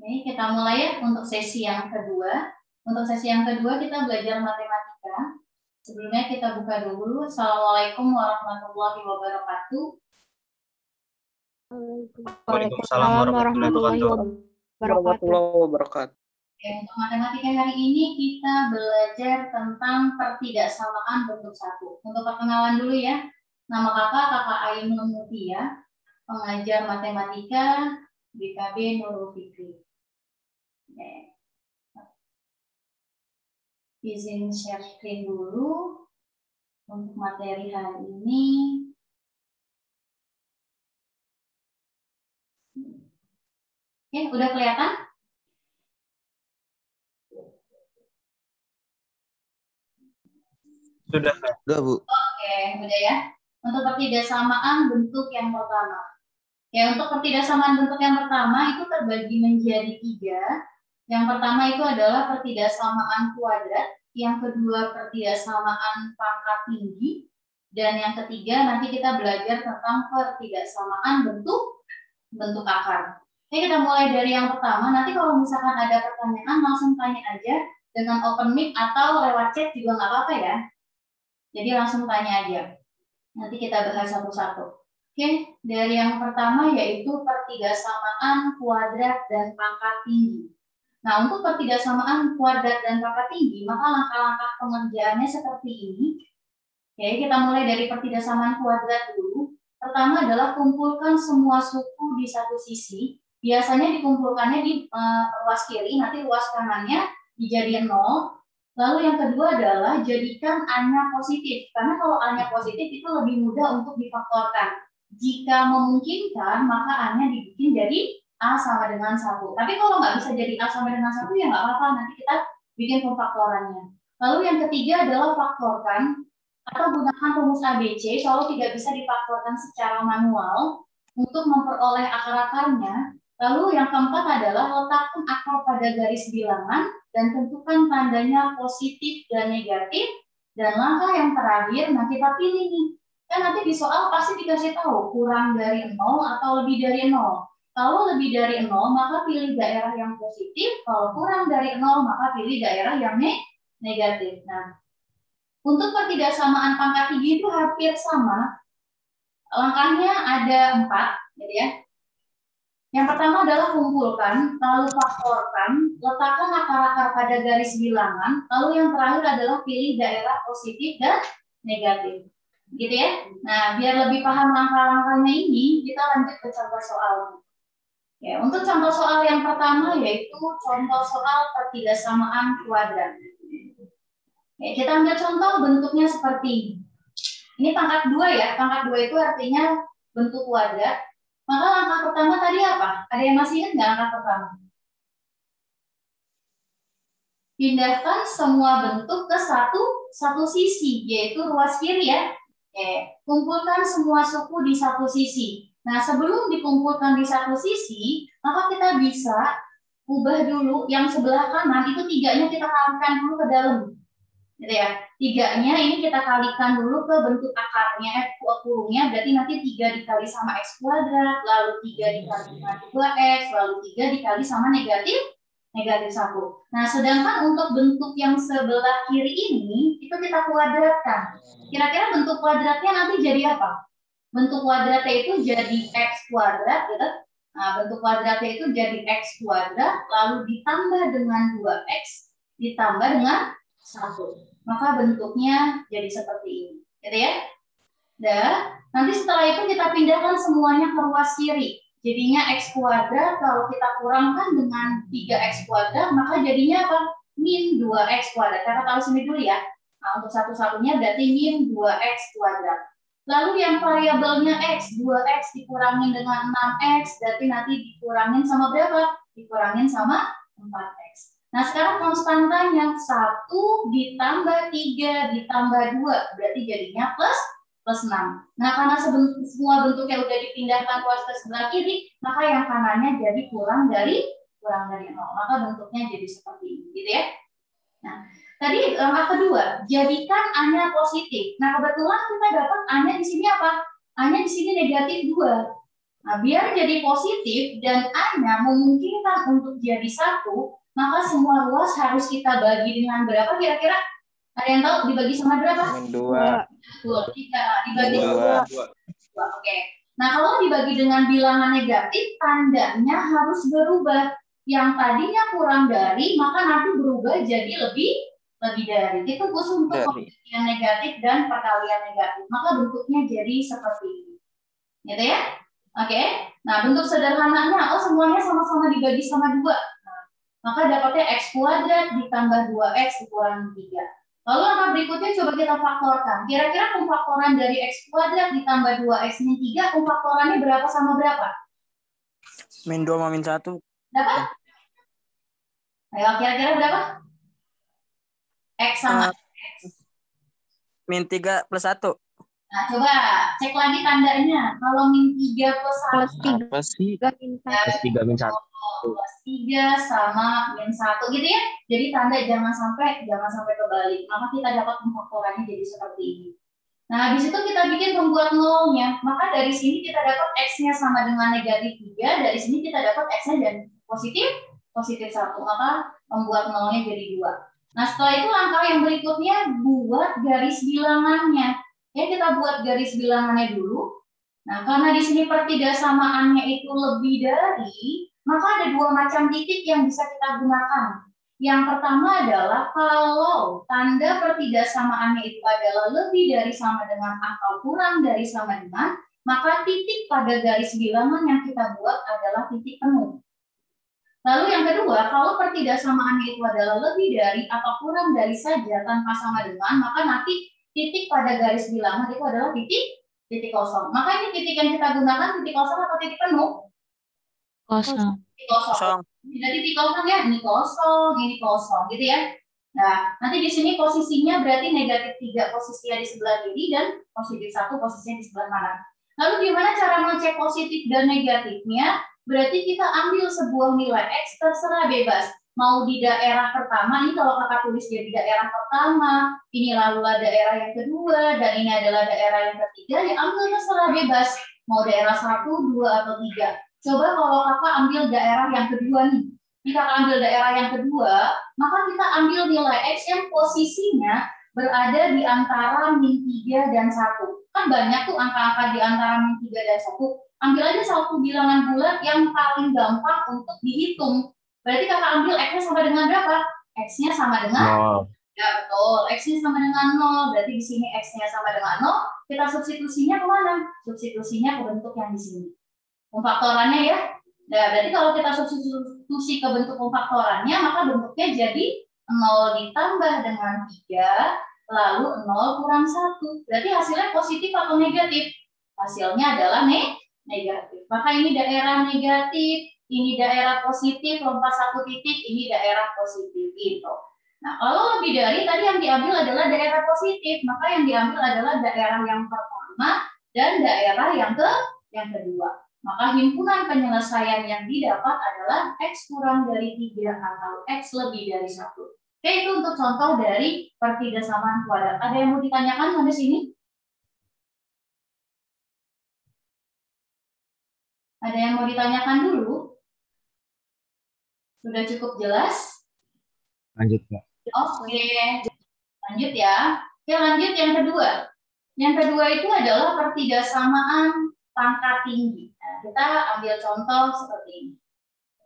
Oke, kita mulai ya untuk sesi yang kedua. Untuk sesi yang kedua kita belajar matematika. Sebelumnya kita buka dulu. Assalamualaikum warahmatullahi wabarakatuh. Waalaikumsalam warahmatullahi wabarakatuh. Oke, untuk matematika hari ini kita belajar tentang pertidaksamaan bentuk satu. Untuk perkenalan dulu ya. Nama kakak Ainun Mutia, pengajar matematika BKB Nurul Fikri. Oke. Izin share screen dulu untuk materi hari ini. Oke, udah kelihatan? Sudah, Bu. Oke, udah ya. Untuk pertidaksamaan bentuk yang pertama. Ya, untuk pertidaksamaan bentuk yang pertama itu terbagi menjadi 3. Yang pertama itu adalah pertidaksamaan kuadrat, yang kedua pertidaksamaan pangkat tinggi, dan yang ketiga nanti kita belajar tentang pertidaksamaan bentuk akar. Oke, kita mulai dari yang pertama. Nanti kalau misalkan ada pertanyaan langsung tanya aja dengan open mic atau lewat chat juga nggak apa-apa ya. Jadi langsung tanya aja. Nanti kita bahas satu-satu. Oke, dari yang pertama yaitu pertidaksamaan kuadrat dan pangkat tinggi. Nah, untuk pertidaksamaan kuadrat dan pangkat tinggi, maka langkah-langkah pengerjaannya seperti ini. Oke, kita mulai dari pertidaksamaan kuadrat dulu. Pertama adalah kumpulkan semua suku di satu sisi. Biasanya dikumpulkannya di ruas kiri, nanti ruas kanannya dijadiin 0. Lalu yang kedua adalah jadikan A-nya positif. Karena kalau A-nya positif itu lebih mudah untuk difaktorkan. Jika memungkinkan, maka A-nya dibikin jadi A sama dengan 1. Tapi kalau nggak bisa jadi A sama dengan 1, ya nggak apa-apa. Nanti kita bikin pemfaktorannya. Lalu yang ketiga adalah faktorkan atau gunakan rumus ABC kalau tidak bisa difaktorkan secara manual untuk memperoleh akar-akarnya. Lalu yang keempat adalah letakkan akar pada garis bilangan dan tentukan tandanya positif dan negatif. Dan langkah yang terakhir, nah kita pilih nih. Kan nanti di soal pasti dikasih tahu kurang dari 0 atau lebih dari 0. Kalau lebih dari 0, maka pilih daerah yang positif. Kalau kurang dari 0, maka pilih daerah yang negatif. Nah, untuk pertidaksamaan pangkat tinggi itu hampir sama. Langkahnya ada 4, gitu ya. Yang pertama adalah kumpulkan, lalu faktorkan, letakkan akar-akar pada garis bilangan, lalu yang terakhir adalah pilih daerah positif dan negatif. Gitu ya. Nah, biar lebih paham langkah-langkahnya ini, kita lanjut ke contoh soal. Ya, untuk contoh soal yang pertama yaitu contoh soal pertidaksamaan kuadrat. Ya, kita ambil contoh bentuknya seperti ini. Ini pangkat 2 ya. Pangkat 2 itu artinya bentuk kuadrat. Maka langkah pertama tadi apa? Ada yang masih ingat nggak langkah pertama? Pindahkan semua bentuk ke satu sisi, yaitu ruas kiri ya. Kumpulkan semua suku di satu sisi. Nah, sebelum dikumpulkan di satu sisi, maka kita bisa ubah dulu yang sebelah kanan itu 3-nya kita kalikan dulu ke dalam. Gitu ya. 3-nya ini kita kalikan dulu ke bentuk akarnya, kurungnya, berarti nanti 3 dikali sama X kuadrat, lalu 3 dikali dengan 2X, lalu 3 dikali sama negatif 1. Nah, sedangkan untuk bentuk yang sebelah kiri ini, itu kita kuadratkan. Kira-kira bentuk kuadratnya nanti jadi apa? Bentuk kuadratnya itu jadi X kuadrat, gitu. Nah, bentuk kuadratnya itu jadi X kuadrat, lalu ditambah dengan 2X, ditambah dengan 1. Maka bentuknya jadi seperti ini, gitu ya. Dan nanti setelah itu kita pindahkan semuanya ke ruas kiri. Jadinya X kuadrat, kalau kita kurangkan dengan 3X kuadrat, maka jadinya apa? Min 2X kuadrat. Kita tahu sini dulu ya. Nah, untuk satu-satunya berarti min 2X kuadrat. Lalu yang variabelnya X, 2X dikurangin dengan 6X, berarti nanti dikurangin sama berapa? Dikurangin sama 4X. Nah, sekarang konstantanya 1 ditambah 3 ditambah 2, berarti jadinya plus 6. Nah, karena semua bentuknya udah dipindahkan ke sebelah kiri, maka yang kanannya jadi kurang dari 0. Maka bentuknya jadi seperti ini, gitu ya. Nah, tadi langkah kedua, jadikan A-nya positif. Nah, kebetulan kita dapat A-nya di sini apa? A-nya di sini negatif 2. Nah, biar jadi positif dan A-nya memungkinkan untuk jadi 1, maka semua ruas harus kita bagi dengan berapa kira-kira? Ada yang tahu dibagi sama berapa? Min 2. 2. Dibagi Min sama 2. 2. Oke. Nah, kalau dibagi dengan bilangan negatif, tandanya harus berubah. Yang tadinya kurang dari, maka nanti berubah jadi lebih dari. Itu khusus untuk pembagi negatif dan perkalian negatif. Maka bentuknya jadi seperti ini. Gitu ya? Oke. Nah, bentuk sederhananya, semuanya sama-sama dibagi sama 2. Nah, maka dapatnya X kuadrat ditambah 2X dikurangi 3. Lalu langkah berikutnya coba kita faktorkan. Kira-kira pemfaktoran dari X kuadrat ditambah 2X min 3, pemfaktorannya berapa sama berapa? Min 2 sama min 1. Dapat? Ayo, kira-kira berapa? X sama X. Min 3 plus 1. Nah, coba cek lagi tandanya. Kalau min 3 plus 1. Apa sih? Plus 3 min 1. Plus 3 sama min 1 gitu ya. Jadi tanda jangan sampai kebalik. Maka kita dapat pemfaktorannya jadi seperti ini. Nah, di situ kita bikin pembuat nolnya. Maka dari sini kita dapat X-nya sama dengan negatif 3. Dari sini kita dapat X-nya dan positif 1. Maka pembuat nolnya jadi 2. Nah, setelah itu langkah yang berikutnya buat garis bilangannya. Ya, kita buat garis bilangannya dulu. Nah, karena di sini pertidaksamaannya itu lebih dari, maka ada 2 macam titik yang bisa kita gunakan. Yang pertama adalah kalau tanda pertidaksamaannya itu adalah lebih dari sama dengan atau kurang dari sama dengan, maka titik pada garis bilangan yang kita buat adalah titik penuh. Lalu yang kedua, kalau pertidaksamaannya itu adalah lebih dari atau kurang dari saja tanpa sama dengan, maka nanti titik pada garis bilangan itu adalah titik kosong. Maka ini titik yang kita gunakan titik kosong atau titik penuh? Kosong. Titik kosong. Jadi titik kosong ya, ini kosong gitu ya. Nah, nanti di sini posisinya berarti negatif 3 posisinya di sebelah kiri dan positif 1 posisinya di sebelah kanan. Lalu gimana cara mengecek positif dan negatifnya? Berarti kita ambil sebuah nilai X, terserah bebas. Mau di daerah pertama, ini kalau kakak tulis dia di daerah pertama, ini lalulah daerah yang kedua, dan ini adalah daerah yang ketiga, ya ambil terserah bebas. Mau daerah 1, 2, atau 3. Coba kalau kakak ambil daerah yang kedua nih. Jika kakak ambil daerah yang kedua, maka kita ambil nilai X yang posisinya berada di antara min 3 dan 1. Kan banyak tuh angka-angka di antara min 3 dan 1. Ambil aja satu bilangan bulat yang paling gampang untuk dihitung. Berarti kakak ambil X-nya sama dengan berapa? X-nya sama dengan 0. Ya betul, X-nya sama dengan 0. Berarti di sini X-nya sama dengan 0. Kita substitusinya kemana? Substitusinya ke bentuk yang di sini. Pemfaktorannya ya. Nah, berarti kalau kita substitusi ke bentuk pemfaktorannya, maka bentuknya jadi 0 ditambah dengan 3, lalu 0 kurang 1. Berarti hasilnya positif atau negatif? Hasilnya adalah negatif. Maka ini daerah negatif, ini daerah positif, lompat 1 titik, ini daerah positif gitu. Nah, kalau lebih dari tadi yang diambil adalah daerah positif, maka yang diambil adalah daerah yang pertama dan daerah yang kedua. Maka himpunan penyelesaian yang didapat adalah X kurang dari 3 atau X lebih dari 1. Oke, itu untuk contoh dari pertidaksamaan kuadrat. Ada yang mau ditanyakan sampai sini? Ada yang mau ditanyakan dulu? Sudah cukup jelas? Lanjut, Pak. Oke, lanjut ya. Oke, lanjut yang kedua. Yang kedua itu adalah pertidaksamaan pangkat tinggi. Nah, kita ambil contoh seperti ini.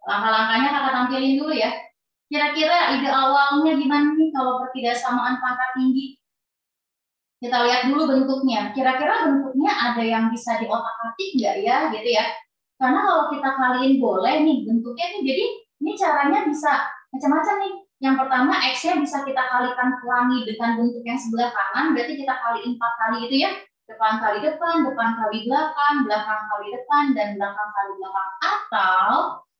Langkah-langkahnya kakak tampilin dulu ya. Kira-kira ide awalnya gimana nih kalau pertidaksamaan pangkat tinggi? Kita lihat dulu bentuknya. Kira-kira bentuknya ada yang bisa diotak-atik nggak ya, gitu ya? Karena kalau kita kaliin boleh nih bentuknya nih, jadi ini caranya bisa macam-macam nih. Yang pertama X-nya bisa kita kalikan kurangi dengan bentuk yang sebelah kanan, berarti kita kaliin 4 kali gitu ya. Depan kali depan, depan kali belakang, belakang kali depan, dan belakang kali belakang. Atau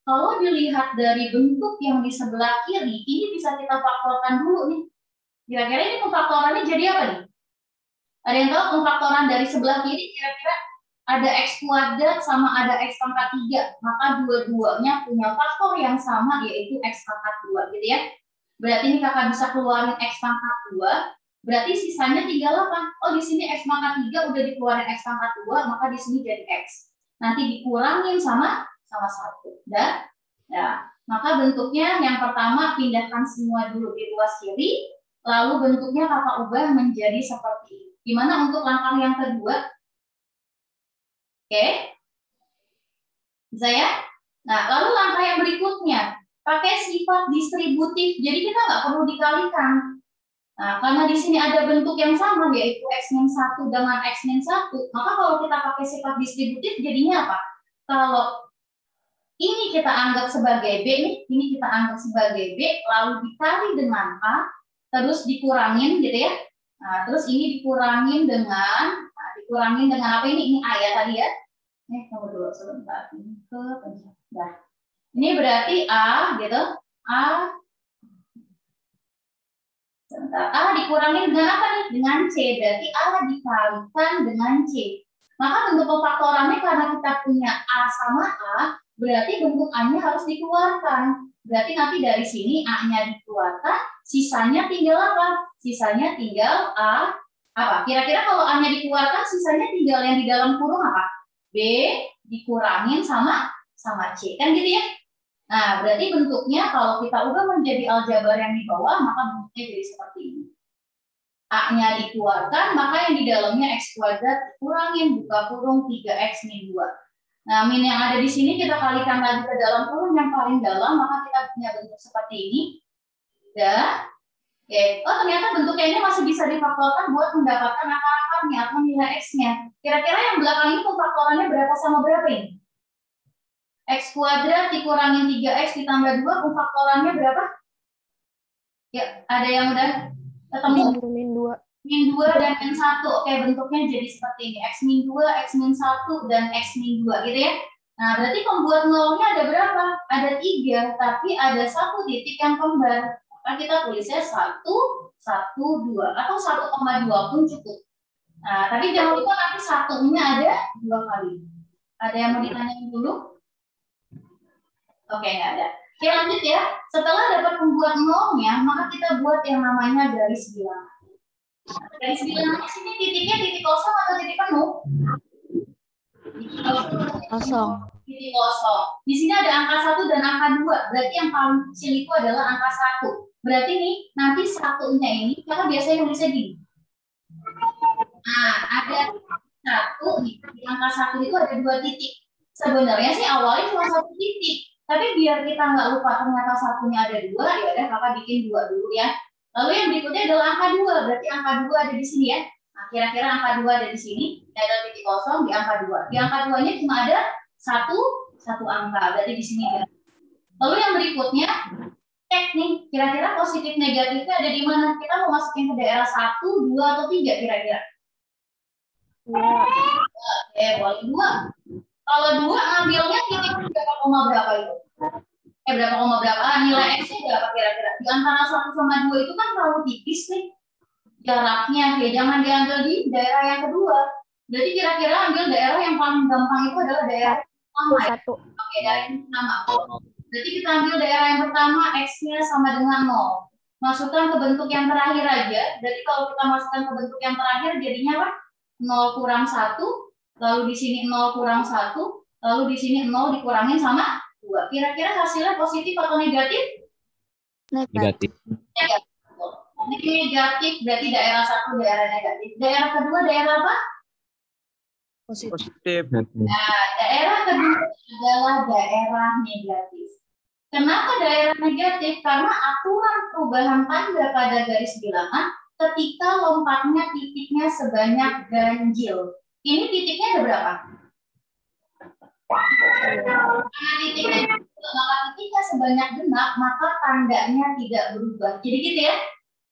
kalau dilihat dari bentuk yang di sebelah kiri, ini bisa kita faktorkan dulu nih. Kira-kira ini pemfaktorannya jadi apa nih? Ada yang tahu pemfaktoran dari sebelah kiri kira-kira ada X kuadrat sama ada X pangkat 3. Maka dua-duanya punya faktor yang sama yaitu X pangkat 2 gitu ya. Berarti ini kakak bisa keluarin X pangkat 2. Berarti sisanya tinggal apa? Oh, di sini X pangkat 3 udah dikeluarin X pangkat 2, maka di sini jadi X. nanti dikurangin sama 1. Dan ya, maka bentuknya yang pertama pindahkan semua dulu di ruas kiri, lalu bentuknya kakak ubah menjadi seperti ini. Gimana untuk langkah yang kedua? Oke, bisa ya? Nah, lalu langkah yang berikutnya, pakai sifat distributif. Jadi kita nggak perlu dikalikan. Nah, karena di sini ada bentuk yang sama, yaitu X-1 dengan X-1, maka kalau kita pakai sifat distributif, jadinya apa? Kalau ini kita anggap sebagai B, ini kita anggap sebagai B, lalu dikali dengan A, terus dikurangin gitu ya. Nah, terus ini dikurangin dengan apa ini? Ini A ya tadi ya. Tunggu dulu sebentar. Nah, ini berarti A gitu. A sebentar. A dikurangin dengan apa nih? Dengan C. Berarti A dikalikan dengan C. Maka bentuk pemfaktorannya karena kita punya A sama A, berarti bentuk A-nya harus dikeluarkan. Berarti nanti dari sini A-nya dikeluarkan, sisanya tinggal apa? Sisanya tinggal A apa? Kira-kira kalau A-nya dikeluarkan, sisanya tinggal yang di dalam kurung apa? B dikurangin sama C. Kan gitu ya? Nah, berarti bentuknya kalau kita ubah menjadi aljabar yang di bawah, maka bentuknya jadi seperti ini. A-nya dikeluarkan, maka yang di dalamnya X kuadrat dikurangin, buka kurung 3X min 2. Nah, min yang ada di sini kita kalikan lagi ke dalam kurung yang paling dalam, maka kita punya bentuk seperti ini. Dan, oh ternyata bentuknya ini masih bisa difaktorkan buat mendapatkan akar-akarnya atau nilai X-nya. Kira-kira yang belakang ini pemfaktorannya berapa sama berapa ini? X kuadrat dikurangin 3X ditambah 2, pemfaktorannya berapa? Ya, ada yang udah ketemu? Min 2 dan min 1. Oke, bentuknya jadi seperti ini. X min 2, X min 1, dan X min 2 gitu ya. Nah, berarti pembuat nolnya ada berapa? Ada 3, tapi ada 1 titik yang kembar. Maka kita tulisnya 1, 1, 2. Atau 1,2 pun cukup. Nah, tapi jangan lupa nanti satunya ada 2 kali. Ada yang mau ditanyain dulu? Oke, nggak ada. Oke, lanjut ya. Setelah dapat pembuat nolnya, maka kita buat yang namanya garis bilangan. Garis bilangan di sini titiknya titik kosong atau titik penuh? Kosong. Titik kosong. Di sini ada angka 1 dan angka 2. Berarti yang paling kecil itu adalah angka 1. Berarti nih, nanti satunya ini, kita biasanya nulisnya gini. Nah, ada 1 nih. Di angka 1 itu ada 2 titik. Sebenarnya sih awalnya cuma 1 titik. Tapi biar kita nggak lupa ternyata satunya ada 2, ya udah kakak bikin 2 dulu ya. Lalu yang berikutnya adalah angka 2, berarti angka 2 ada di sini ya. Nah, kira-kira angka 2 ada di sini, ada titik kosong di angka 2. Di angka 2-nya cuma ada satu angka, berarti di sini ya. Lalu yang berikutnya, cek nih, kira-kira positif negatifnya ada di mana? Kita mau masukin ke daerah 1, 2, atau 3 kira-kira? 2. Oke, boleh 2. Kalau 2 ambilnya titik berapa koma berapa itu? Berapa koma berapa? Nilai X-nya berapa kira-kira? Di antara 1 sama 2 itu kan terlalu tipis nih jaraknya. Ya, jangan diambil di daerah yang kedua. Jadi kira-kira ambil daerah yang paling gampang itu adalah daerah pertama. 1. Oke, daerah yang pertama. Berarti kita ambil daerah yang pertama, X-nya sama dengan 0. Masukkan ke bentuk yang terakhir aja. Jadi kalau kita masukkan ke bentuk yang terakhir, jadinya apa? 0 kurang 1. Lalu di sini 0 kurang 1, lalu di sini 0 dikurangin sama 2. Kira-kira hasilnya positif atau negatif? Negatif. Negatif, berarti daerah 1 daerah negatif. Daerah kedua daerah apa? Positif. Nah, daerah kedua adalah daerah negatif. Kenapa daerah negatif? Karena aturan perubahan tanda pada garis bilangan ketika lompatnya titiknya sebanyak ganjil. Ini titiknya ada berapa? Karena titiknya maka ketika sebanyak genap, maka tandanya tidak berubah. Jadi gitu ya.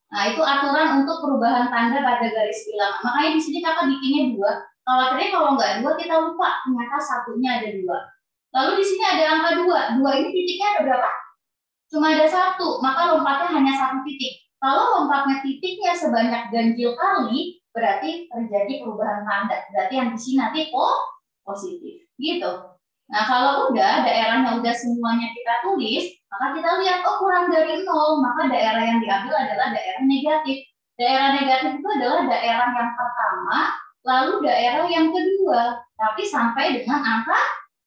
Nah, itu aturan untuk perubahan tanda pada garis bilangan. Makanya di sini kakak bikinnya 2. Khawatirnya kalau nggak 2, kita lupa. Ternyata satunya ada 2. Lalu di sini ada angka 2. 2 ini titiknya ada berapa? Cuma ada 1. Maka lompatnya hanya 1 titik. Kalau lompatnya titiknya sebanyak ganjil kali, berarti terjadi perubahan tanda. Berarti yang di sini nanti positif. Gitu. Nah, kalau udah daerahnya udah semuanya kita tulis, maka kita lihat, oh kurang dari 0, maka daerah yang diambil adalah daerah negatif. Daerah negatif itu adalah daerah yang pertama lalu daerah yang kedua, tapi sampai dengan angka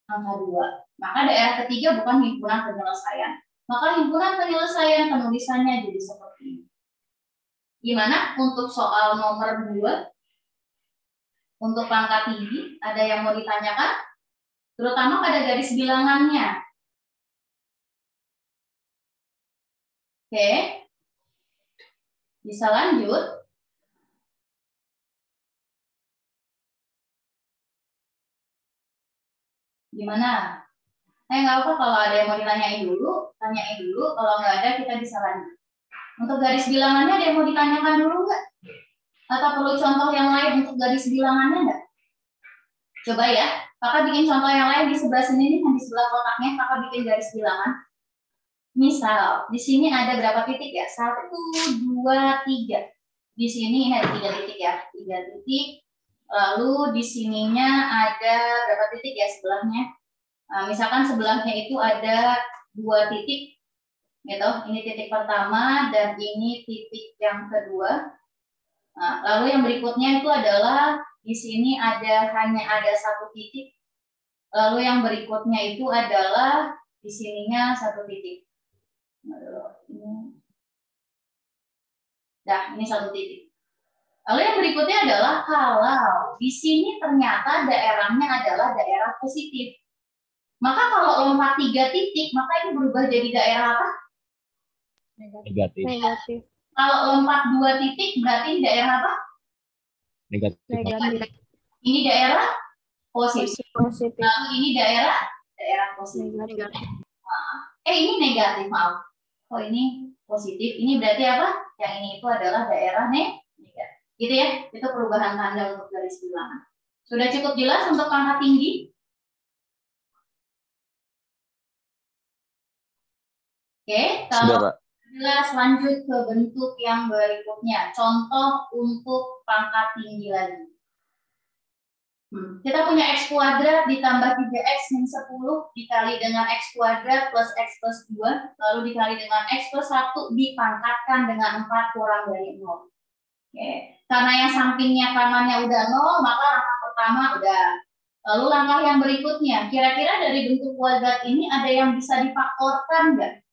2. Maka daerah ketiga bukan himpunan penyelesaian. Maka himpunan penyelesaian penulisannya jadi seperti ini. Gimana untuk soal nomor 2? Untuk pangkat tinggi, ada yang mau ditanyakan? Terutama pada garis bilangannya. Oke. Bisa lanjut. Gimana? Nggak apa kalau ada yang mau ditanyain dulu, tanyain dulu. Kalau nggak ada, kita bisa lanjut. Untuk garis bilangannya, ada yang mau ditanyakan dulu nggak? Atau perlu contoh yang lain untuk garis bilangannya nggak? Coba ya, kakak bikin contoh yang lain di sebelah sini nih, di sebelah kotaknya kakak bikin garis bilangan. Misal, di sini ada berapa titik ya? 1, 2, 3. Di sini ini ada 3 titik ya, 3 titik. Lalu di sininya ada berapa titik ya sebelahnya? Nah, misalkan sebelahnya itu ada 2 titik, gitu. Ini titik pertama dan ini titik yang kedua. Nah, lalu yang berikutnya itu adalah di sini hanya ada 1 titik. Lalu yang berikutnya itu adalah di sininya 1 titik. Nah, ini 1 titik. Lalu yang berikutnya adalah kalau di sini ternyata daerahnya adalah daerah positif. Maka kalau lompat 3 titik, maka ini berubah jadi daerah apa? Negatif. Kalau lompat 2 titik, berarti daerah apa? Negatif. Ini daerah positif. Lalu ini daerah positif. Ini negatif, maaf. Oh, ini positif. Ini berarti apa? Yang ini itu adalah daerah negatif. Gitu ya. Itu perubahan tanda untuk garis bilangan. Sudah cukup jelas untuk pangkat tinggi? Oke, kalau jelas lanjut ke bentuk yang berikutnya. Contoh untuk pangkat tinggi lagi. Kita punya X kuadrat ditambah 3X min 10 dikali dengan X kuadrat plus X plus 2, lalu dikali dengan X plus 1 dipangkatkan dengan 4 kurang dari 0. Oke. Karena yang sampingnya kanannya udah 0, maka langkah pertama udah. Lalu langkah yang berikutnya, kira-kira dari bentuk kuadrat ini ada yang bisa difaktorkan nggak?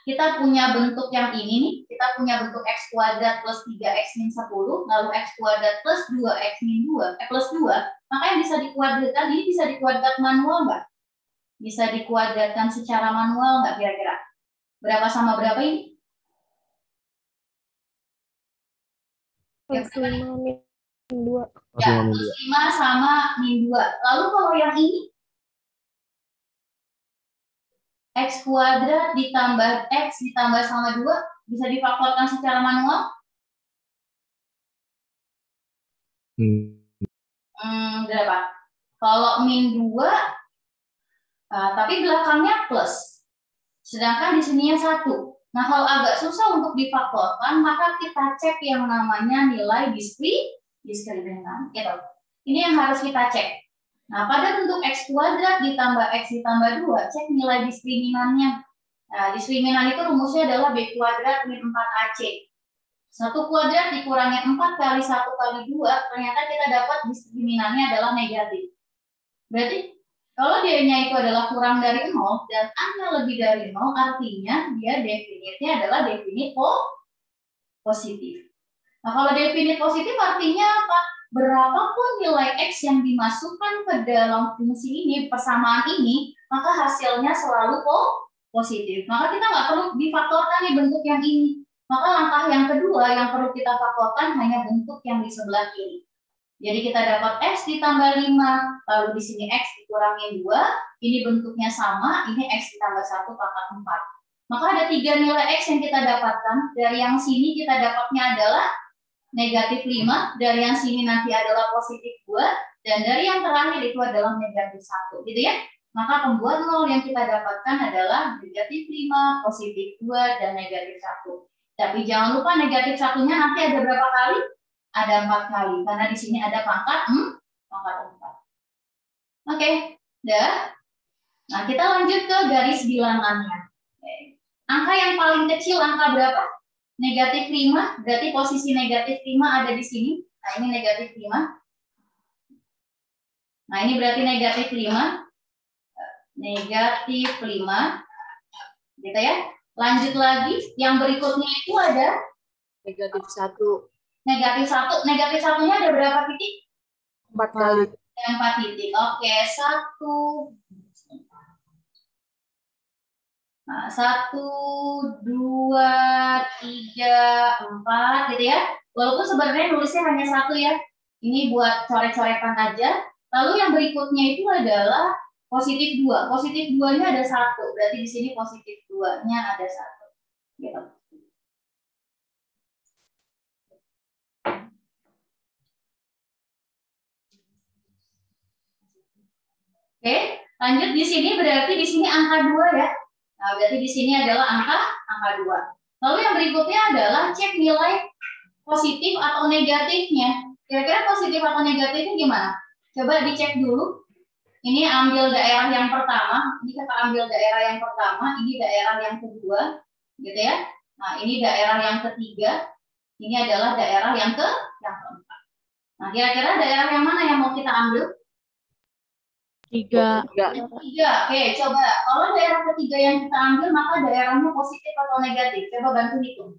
Kita punya bentuk yang ini nih, kita punya bentuk X kuadrat plus 3X min 10, lalu X kuadrat plus 2X min 2, plus 2, maka yang bisa dikuadratkan, ini bisa dikuadrat manual nggak? Bisa dikuadratkan secara manual nggak kira-kira? Berapa sama berapa ini? Plus 5 min 2. Ya, plus 5 sama min 2. Lalu kalau yang ini? X kuadrat ditambah X ditambah sama 2 bisa difaktorkan secara manual? Berapa? Kalau min 2, tapi belakangnya plus. Sedangkan di sininya 1. Nah, kalau agak susah untuk difaktorkan, maka kita cek yang namanya nilai diskriminan. Gitu. Ini yang harus kita cek. Nah, pada bentuk X kuadrat ditambah X ditambah 2, cek nilai diskriminannya. Nah, diskriminan itu rumusnya adalah B kuadrat min 4AC. 1 kuadrat dikurangi 4 kali 1 kali 2, ternyata kita dapat diskriminannya adalah negatif. Berarti, kalau D-nya itu adalah kurang dari 0, dan A-nya lebih dari 0, artinya dia definitnya adalah definit positif. Nah, kalau definit positif artinya apa? Berapapun nilai X yang dimasukkan ke dalam fungsi ini, persamaan ini, maka hasilnya selalu positif. Maka kita nggak perlu difaktorkan di bentuk yang ini. Maka langkah yang kedua yang perlu kita faktorkan hanya bentuk yang di sebelah kiri. Jadi kita dapat X ditambah 5, lalu di sini X dikurangi 2, ini bentuknya sama, ini X ditambah 1 pangkat 4. Maka ada 3 nilai X yang kita dapatkan. Dari yang sini kita dapatnya adalah negatif 5, dari yang sini nanti adalah positif 2, dan dari yang terakhir itu adalah negatif 1, gitu ya. Maka pembuat 0 yang kita dapatkan adalah negatif 5, positif 2, dan negatif 1. Tapi jangan lupa negatif 1-nya nanti ada berapa kali? Ada 4 kali, karena di sini ada pangkat 4. Oke, udah. Nah, kita lanjut ke garis bilangannya. Angka yang paling kecil angka berapa? Negatif 5, berarti posisi negatif 5 ada di sini. Nah, ini negatif 5. Nah, ini berarti negatif 5. Negatif 5. Gitu ya. Lanjut lagi, yang berikutnya itu ada Negatif 1. negatif 1. Negatif 1-nya ada berapa titik? 4 kali. 4 titik. Oke, 1. Nah, 1, 2, 3, 4 gitu ya. Walaupun sebenarnya nulisnya hanya 1 ya. Ini buat coret-coretan aja. Lalu yang berikutnya itu adalah positif 2. Positif 2-nya ada 1. Berarti di sini positif 2-nya ada 1. Gitu. Oke, lanjut di sini berarti di sini angka 2 ya. Nah, berarti di sini adalah angka 2. Lalu yang berikutnya adalah cek nilai positif atau negatifnya. Kira-kira positif atau negatifnya gimana? Coba dicek dulu. Ini ambil daerah yang pertama, ini kita ambil daerah yang pertama, ini daerah yang kedua, gitu ya. Nah, ini daerah yang ketiga, ini adalah daerah yang keempat. Nah, kira-kira daerah yang mana yang mau kita ambil? 3. 3. Oke, coba. Kalau daerah ketiga yang kita ambil, maka daerahnya positif atau negatif? Coba bantu hitung.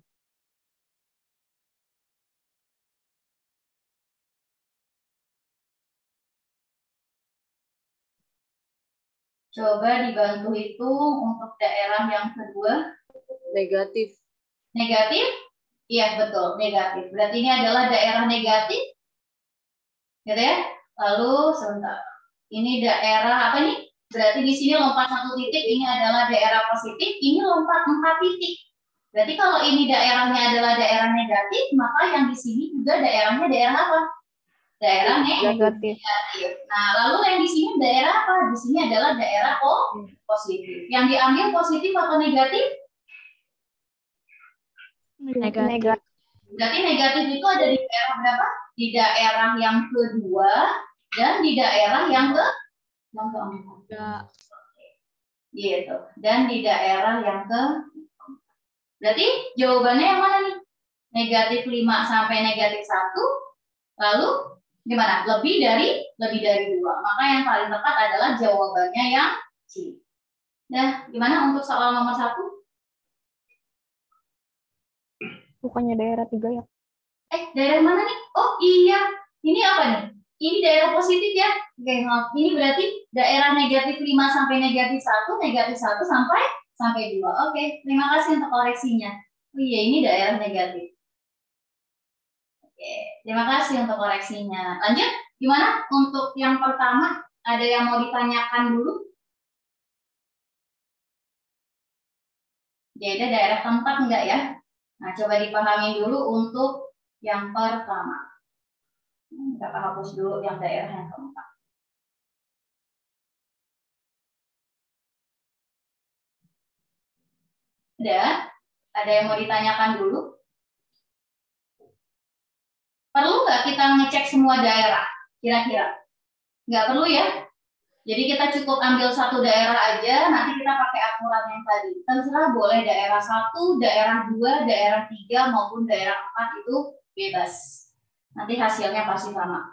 Coba dibantu hitung untuk daerah yang kedua. Negatif. Negatif? Iya, betul. Negatif. Berarti ini adalah daerah negatif. Gitu ya. Lalu, sebentar. Ini daerah apa nih? Berarti di sini lompat 1 titik, ini adalah daerah positif, ini lompat 4 titik. Berarti kalau ini daerahnya adalah daerah negatif, maka yang di sini juga daerahnya daerah apa? Daerah negatif. Nah, lalu yang di sini daerah apa? Di sini adalah daerah positif. Yang diambil positif atau negatif? Negatif. Berarti negatif itu ada di daerah berapa? Di daerah yang kedua dan di daerah yang keempat. Gitu. Dan di daerah yang berarti jawabannya yang mana nih? Negatif 5 sampai negatif 1. Lalu gimana? Lebih dari 2. Maka yang paling tepat adalah jawabannya yang C. Nah, gimana untuk soal nomor 1? Bukannya daerah 3 ya? Daerah mana nih? Oh iya, ini apa nih? Ini daerah positif ya. Oke, ini berarti daerah negatif 5 sampai negatif 1, negatif 1 sampai 2. Oke, terima kasih untuk koreksinya. Oh iya, ini daerah negatif. Oke, terima kasih untuk koreksinya. Lanjut, gimana untuk yang pertama? Ada yang mau ditanyakan dulu? Jadi daerah tempat enggak ya? Nah, coba dipahami dulu untuk yang pertama. Kita hapus dulu yang daerah yang keempat. Ada yang mau ditanyakan dulu? Perlu nggak kita ngecek semua daerah? Kira-kira? Nggak perlu ya? Jadi kita cukup ambil satu daerah aja, nanti kita pakai aturan yang tadi. Terserah boleh daerah 1, daerah 2, daerah 3, maupun daerah 4 itu bebas. Nanti hasilnya pasti sama.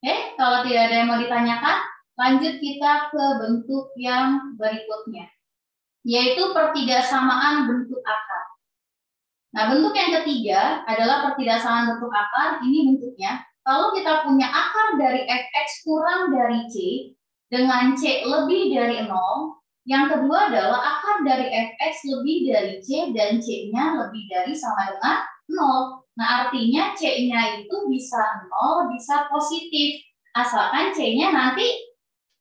Oke, kalau tidak ada yang mau ditanyakan, lanjut kita ke bentuk yang berikutnya, yaitu pertidaksamaan bentuk akar. Nah, bentuk yang ketiga adalah pertidaksamaan bentuk akar. Ini bentuknya, kalau kita punya akar dari fx kurang dari c, dengan c lebih dari 0, yang kedua adalah akar dari fx lebih dari c, dan c-nya lebih dari sama dengan 0. Nah, artinya C-nya itu bisa 0, bisa positif. Asalkan C-nya nanti,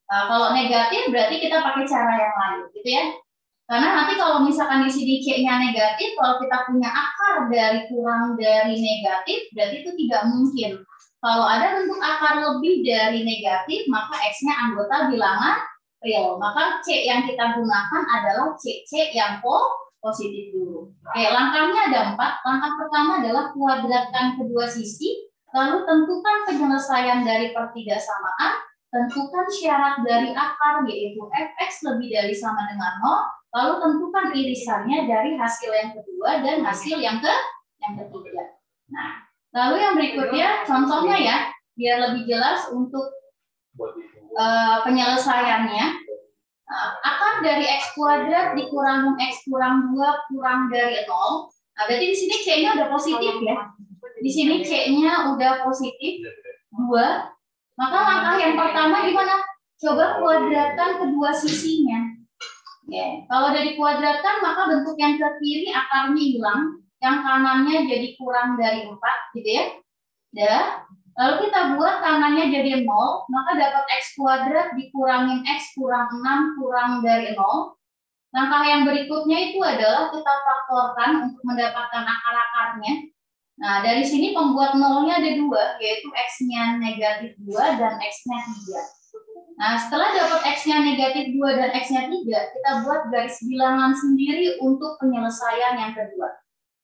kalau negatif berarti kita pakai cara yang lain, gitu ya. Karena nanti kalau misalkan di sini C-nya negatif, kalau kita punya akar dari kurang dari negatif, berarti itu tidak mungkin. Kalau ada bentuk akar lebih dari negatif, maka X-nya anggota bilangan real. Maka C yang kita gunakan adalah C yang positif dulu. Oke, langkahnya ada 4. Langkah pertama adalah kuadratkan kedua sisi, lalu tentukan penyelesaian dari pertidaksamaan, tentukan syarat dari akar yaitu fx lebih dari sama dengan 0, lalu tentukan irisannya dari hasil yang kedua dan hasil yang ketiga. Nah, Lalu yang berikutnya, contohnya ya, biar lebih jelas untuk penyelesaiannya. Akar dari X kuadrat dikurang X kurang 2 kurang dari 0. Nah, berarti di sini C-nya udah positif ya. Di sini C-nya udah positif 2. Maka langkah yang pertama gimana? Coba kuadratkan kedua sisinya. Oke. Kalau dari kuadratkan, maka bentuk yang ke kiri akarnya hilang. Yang kanannya jadi kurang dari 4, gitu ya. Lalu kita buat kanannya jadi 0, maka dapat X kuadrat dikurangin X kurang 6 kurang dari 0. Langkah yang berikutnya itu adalah kita faktorkan untuk mendapatkan akar-akarnya. Nah, dari sini pembuat nolnya ada 2, yaitu X-nya negatif 2 dan X-nya 3. Nah, setelah dapat X-nya negatif 2 dan X-nya 3, kita buat garis bilangan sendiri untuk penyelesaian yang kedua.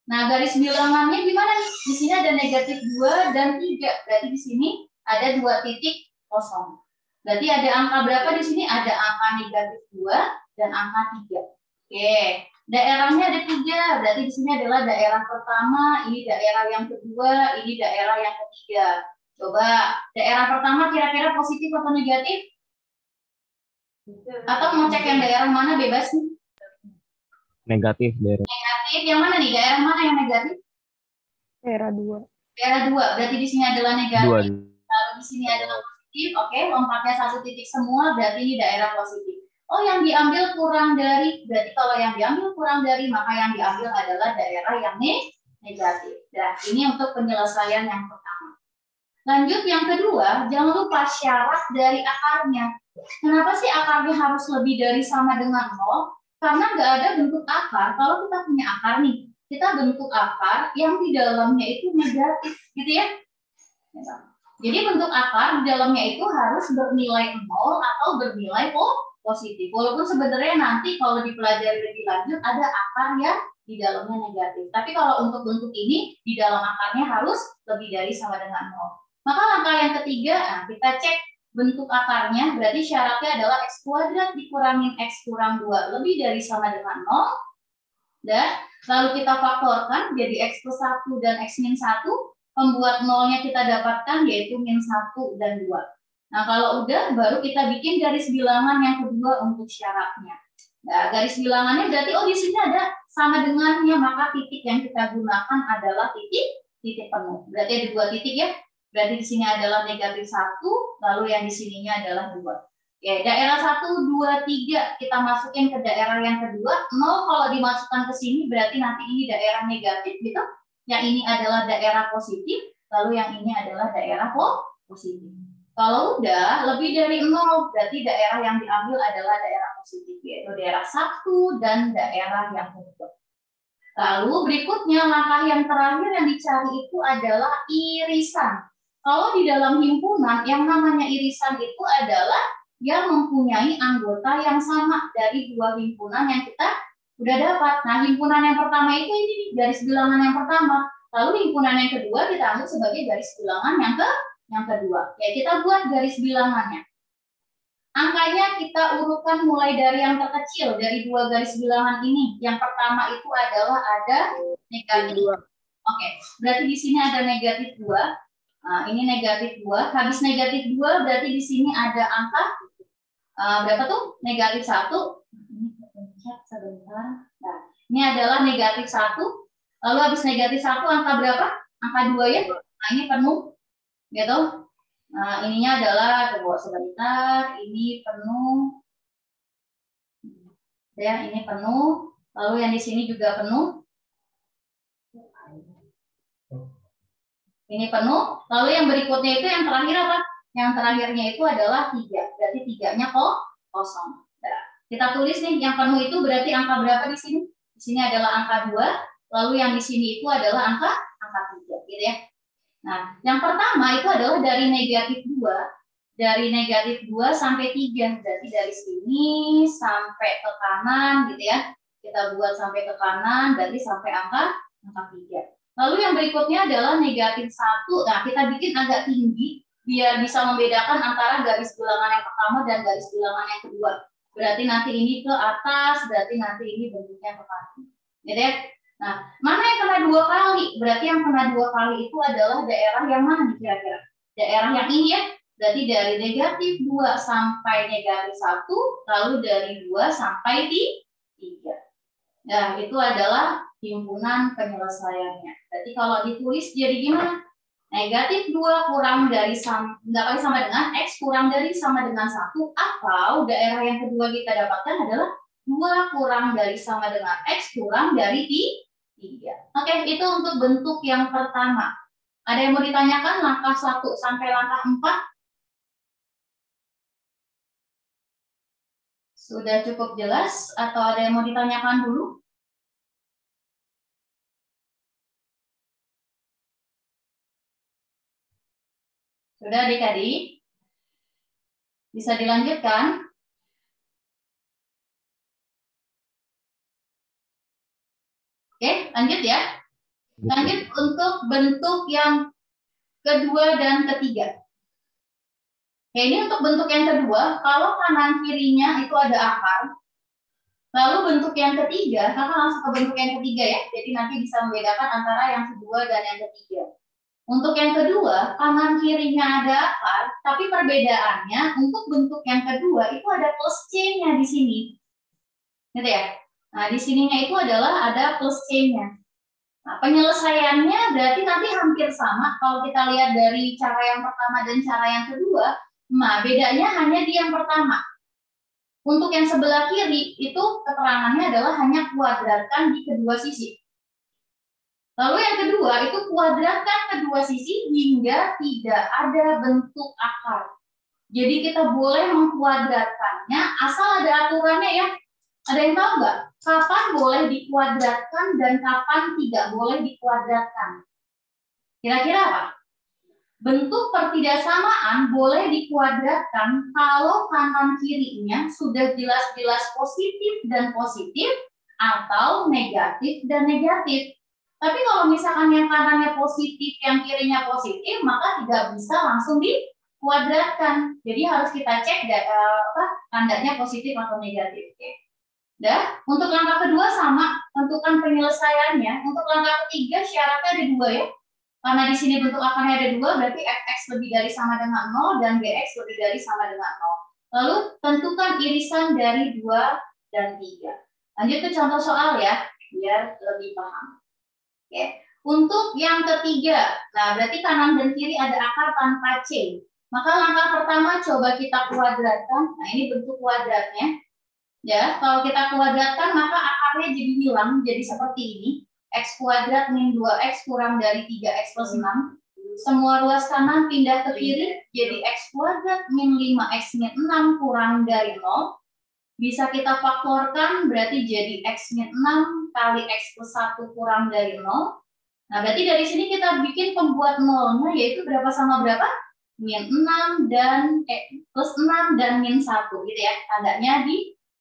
Nah, garis bilangannya gimana nih? Di sini ada negatif 2 dan 3. Berarti di sini ada 2 titik kosong. Berarti ada angka berapa di sini? Ada angka negatif 2 dan angka 3. Oke, daerahnya ada 3. Berarti di sini adalah daerah pertama, ini daerah yang kedua, ini daerah yang ketiga. Coba, daerah pertama kira-kira positif atau negatif? Atau mau cek yang daerah mana bebas nih? Negatif daerah. Negatif, yang mana nih? Daerah mana yang negatif? Daerah 2. Daerah 2, berarti di sini adalah negatif. 2. Lalu di sini adalah positif. Oke, lompatnya 1 titik semua, berarti ini daerah positif. Oh, yang diambil kurang dari, berarti kalau yang diambil kurang dari, maka yang diambil adalah daerah yang negatif. Nah, ini untuk penyelesaian yang pertama. Lanjut yang kedua, jangan lupa syarat dari akarnya. Kenapa sih akarnya harus lebih dari sama dengan 0? Karena nggak ada bentuk akar. Kalau kita punya akar nih, kita bentuk akar yang di dalamnya itu negatif, gitu ya. Jadi bentuk akar di dalamnya itu harus bernilai 0 atau bernilai positif. Walaupun sebenarnya nanti kalau dipelajari lebih lanjut ada akar yang di dalamnya negatif. Tapi kalau untuk bentuk ini, di dalam akarnya harus lebih dari sama dengan 0. Maka langkah yang ketiga, nah kita cek bentuk akarnya, berarti syaratnya adalah X kuadrat dikurangin X kurang 2 lebih dari sama dengan 0. Dan lalu kita faktorkan jadi X plus 1 dan X min 1. Pembuat nolnya kita dapatkan yaitu min 1 dan 2. Nah, kalau udah, baru kita bikin garis bilangan yang kedua untuk syaratnya. Nah, garis bilangannya berarti, oh di sini ada sama dengannya, maka titik yang kita gunakan adalah titik penuh. Berarti ada 2 titik ya. Berarti di sini adalah negatif 1, lalu yang di sininya adalah 2. Ya, daerah 1, 2, 3 kita masukin ke daerah yang kedua. 0 kalau dimasukkan ke sini berarti nanti ini daerah negatif gitu. Yang ini adalah daerah positif, lalu yang ini adalah daerah positif. Kalau udah lebih dari 0 berarti daerah yang diambil adalah daerah positif, yaitu daerah 1 dan daerah yang kedua. Lalu berikutnya langkah yang terakhir yang dicari itu adalah irisan. Kalau di dalam himpunan, yang namanya irisan itu adalah yang mempunyai anggota yang sama dari 2 himpunan yang kita udah dapat. Nah, himpunan yang pertama itu ini garis bilangan yang pertama. Lalu himpunan yang kedua kita ambil sebagai garis bilangan yang kedua. Ya, kita buat garis bilangannya. Angkanya kita urutkan mulai dari yang terkecil dari 2 garis bilangan ini. Yang pertama itu adalah ada negatif 2. Oke, berarti di sini ada negatif 2. Nah, ini negatif 2. Habis negatif 2 berarti di sini ada angka berapa tuh? Negatif 1. Ini pencet sebentar. Nah, ini adalah negatif 1. Lalu habis negatif 1 angka berapa? Angka 2 ya. Nah, ini penuh. Gitu. Nah, ininya adalah, coba sebentar. Ini penuh. Ya, ini penuh. Lalu yang di sini juga penuh. Ini penuh. Lalu yang berikutnya itu yang terakhir apa? Yang terakhirnya itu adalah 3. Berarti 3-nya kosong. Nah, kita tulis nih yang penuh itu berarti angka berapa di sini? Di sini adalah angka 2. Lalu yang di sini itu adalah angka 3, gitu ya. Nah, yang pertama itu adalah dari negatif 2. Dari negatif 2 sampai 3. Berarti dari sini sampai ke kanan gitu ya. Kita buat sampai ke kanan, berarti sampai angka 3. Lalu yang berikutnya adalah negatif 1. Nah, kita bikin agak tinggi biar bisa membedakan antara garis bilangan yang pertama dan garis bilangan yang kedua. Berarti nanti ini ke atas, berarti nanti ini bentuknya ke kanan. Gitu ya. Nah, mana yang kena 2 kali? Berarti yang kena 2 kali itu adalah daerah yang mana nih kira-kira? Daerah yang ini ya. Berarti dari negatif 2 sampai negatif 1, lalu dari 2 sampai 3. Nah, itu adalah himpunan penyelesaiannya. Berarti kalau ditulis jadi gimana? Negatif 2 kurang dari nggak pakai sama dengan X kurang dari sama dengan 1, atau daerah yang kedua kita dapatkan adalah 2 kurang dari sama dengan X kurang dari 3. Oke, itu untuk bentuk yang pertama. Ada yang mau ditanyakan langkah 1 sampai langkah 4? Sudah cukup jelas atau ada yang mau ditanyakan dulu? Sudah adik-adik? Bisa dilanjutkan? Oke, lanjut ya. Lanjut untuk bentuk yang kedua dan ketiga. Oke, ini untuk bentuk yang kedua, kalau kanan kirinya itu ada akar, lalu bentuk yang ketiga, kakak langsung ke bentuk yang ketiga ya, jadi nanti bisa membedakan antara yang kedua dan yang ketiga. Untuk yang kedua, kanan kirinya ada akar, tapi perbedaannya untuk bentuk yang kedua itu ada plus C-nya di sini. Gitu ya? Nah, di sininya itu adalah ada plus C-nya. Nah, penyelesaiannya berarti nanti hampir sama kalau kita lihat dari cara yang pertama dan cara yang kedua. Nah, bedanya hanya di yang pertama. Untuk yang sebelah kiri itu keterangannya adalah hanya kuadratkan di kedua sisi. Lalu yang kedua itu kuadratkan kedua sisi hingga tidak ada bentuk akar. Jadi kita boleh mengkuadratkannya asal ada aturannya ya. Ada yang tahu nggak? Kapan boleh dikuadratkan dan kapan tidak boleh dikuadratkan? Kira-kira apa? Bentuk pertidaksamaan boleh dikuadratkan kalau kanan kirinya sudah jelas-jelas positif dan positif atau negatif dan negatif. Tapi kalau misalkan yang kanannya positif, yang kirinya positif, maka tidak bisa langsung dikuadratkan. Jadi harus kita cek tandanya positif atau negatif. Dah, untuk langkah kedua sama, tentukan penyelesaiannya. Untuk langkah ketiga syaratnya ada 2 ya. Karena di sini bentuk akarnya ada 2, berarti fx lebih dari sama dengan 0 dan gx lebih dari sama dengan 0. Lalu tentukan irisan dari 2 dan 3. Lanjut ke contoh soal ya, biar lebih paham. Oke. Untuk yang ketiga, nah berarti kanan dan kiri ada akar tanpa C. Maka langkah pertama coba kita kuadratkan. Nah ini bentuk kuadratnya. Ya, kalau kita kuadratkan maka akarnya jadi hilang, jadi seperti ini. X kuadrat min 2x kurang dari 3x plus 6. Semua ruas kanan pindah ke kiri, jadi x kuadrat min 5x min 6 kurang dari 0. Bisa kita faktorkan, berarti jadi x min 6 kali x plus 1 kurang dari 0. Nah, berarti dari sini kita bikin pembuat nolnya, yaitu berapa sama berapa? Min 6 dan plus 6 dan min 1, gitu ya. Tandanya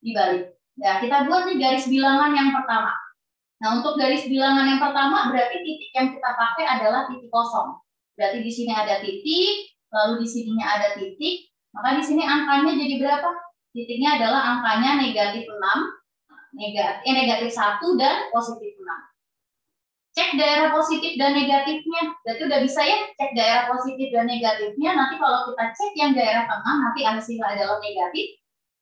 dibalik. Nah, kita buat nih garis bilangan yang pertama. Nah, untuk garis bilangan yang pertama, berarti titik yang kita pakai adalah titik kosong. Berarti di sini ada titik, lalu di sininya ada titik, maka di sini angkanya jadi berapa? Titiknya adalah angkanya negatif 6, negatif 1 dan positif 6. Cek daerah positif dan negatifnya. Berarti udah bisa ya cek daerah positif dan negatifnya. Nanti kalau kita cek yang daerah tengah, nanti hasilnya adalah negatif.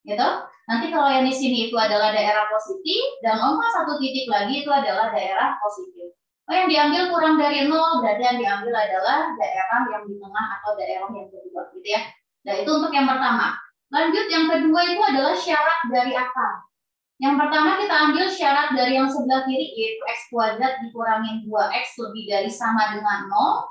Gitu. Nanti kalau yang di sini itu adalah daerah positif, dan lompat 1 titik lagi itu adalah daerah positif. Oh, yang diambil kurang dari 0, berarti yang diambil adalah daerah yang di tengah atau daerah yang kedua. Gitu ya. Nah, itu untuk yang pertama. Lanjut, yang kedua itu adalah syarat dari akar. Yang pertama kita ambil syarat dari yang sebelah kiri, yaitu x kuadrat dikurangin 2x lebih dari sama dengan 0.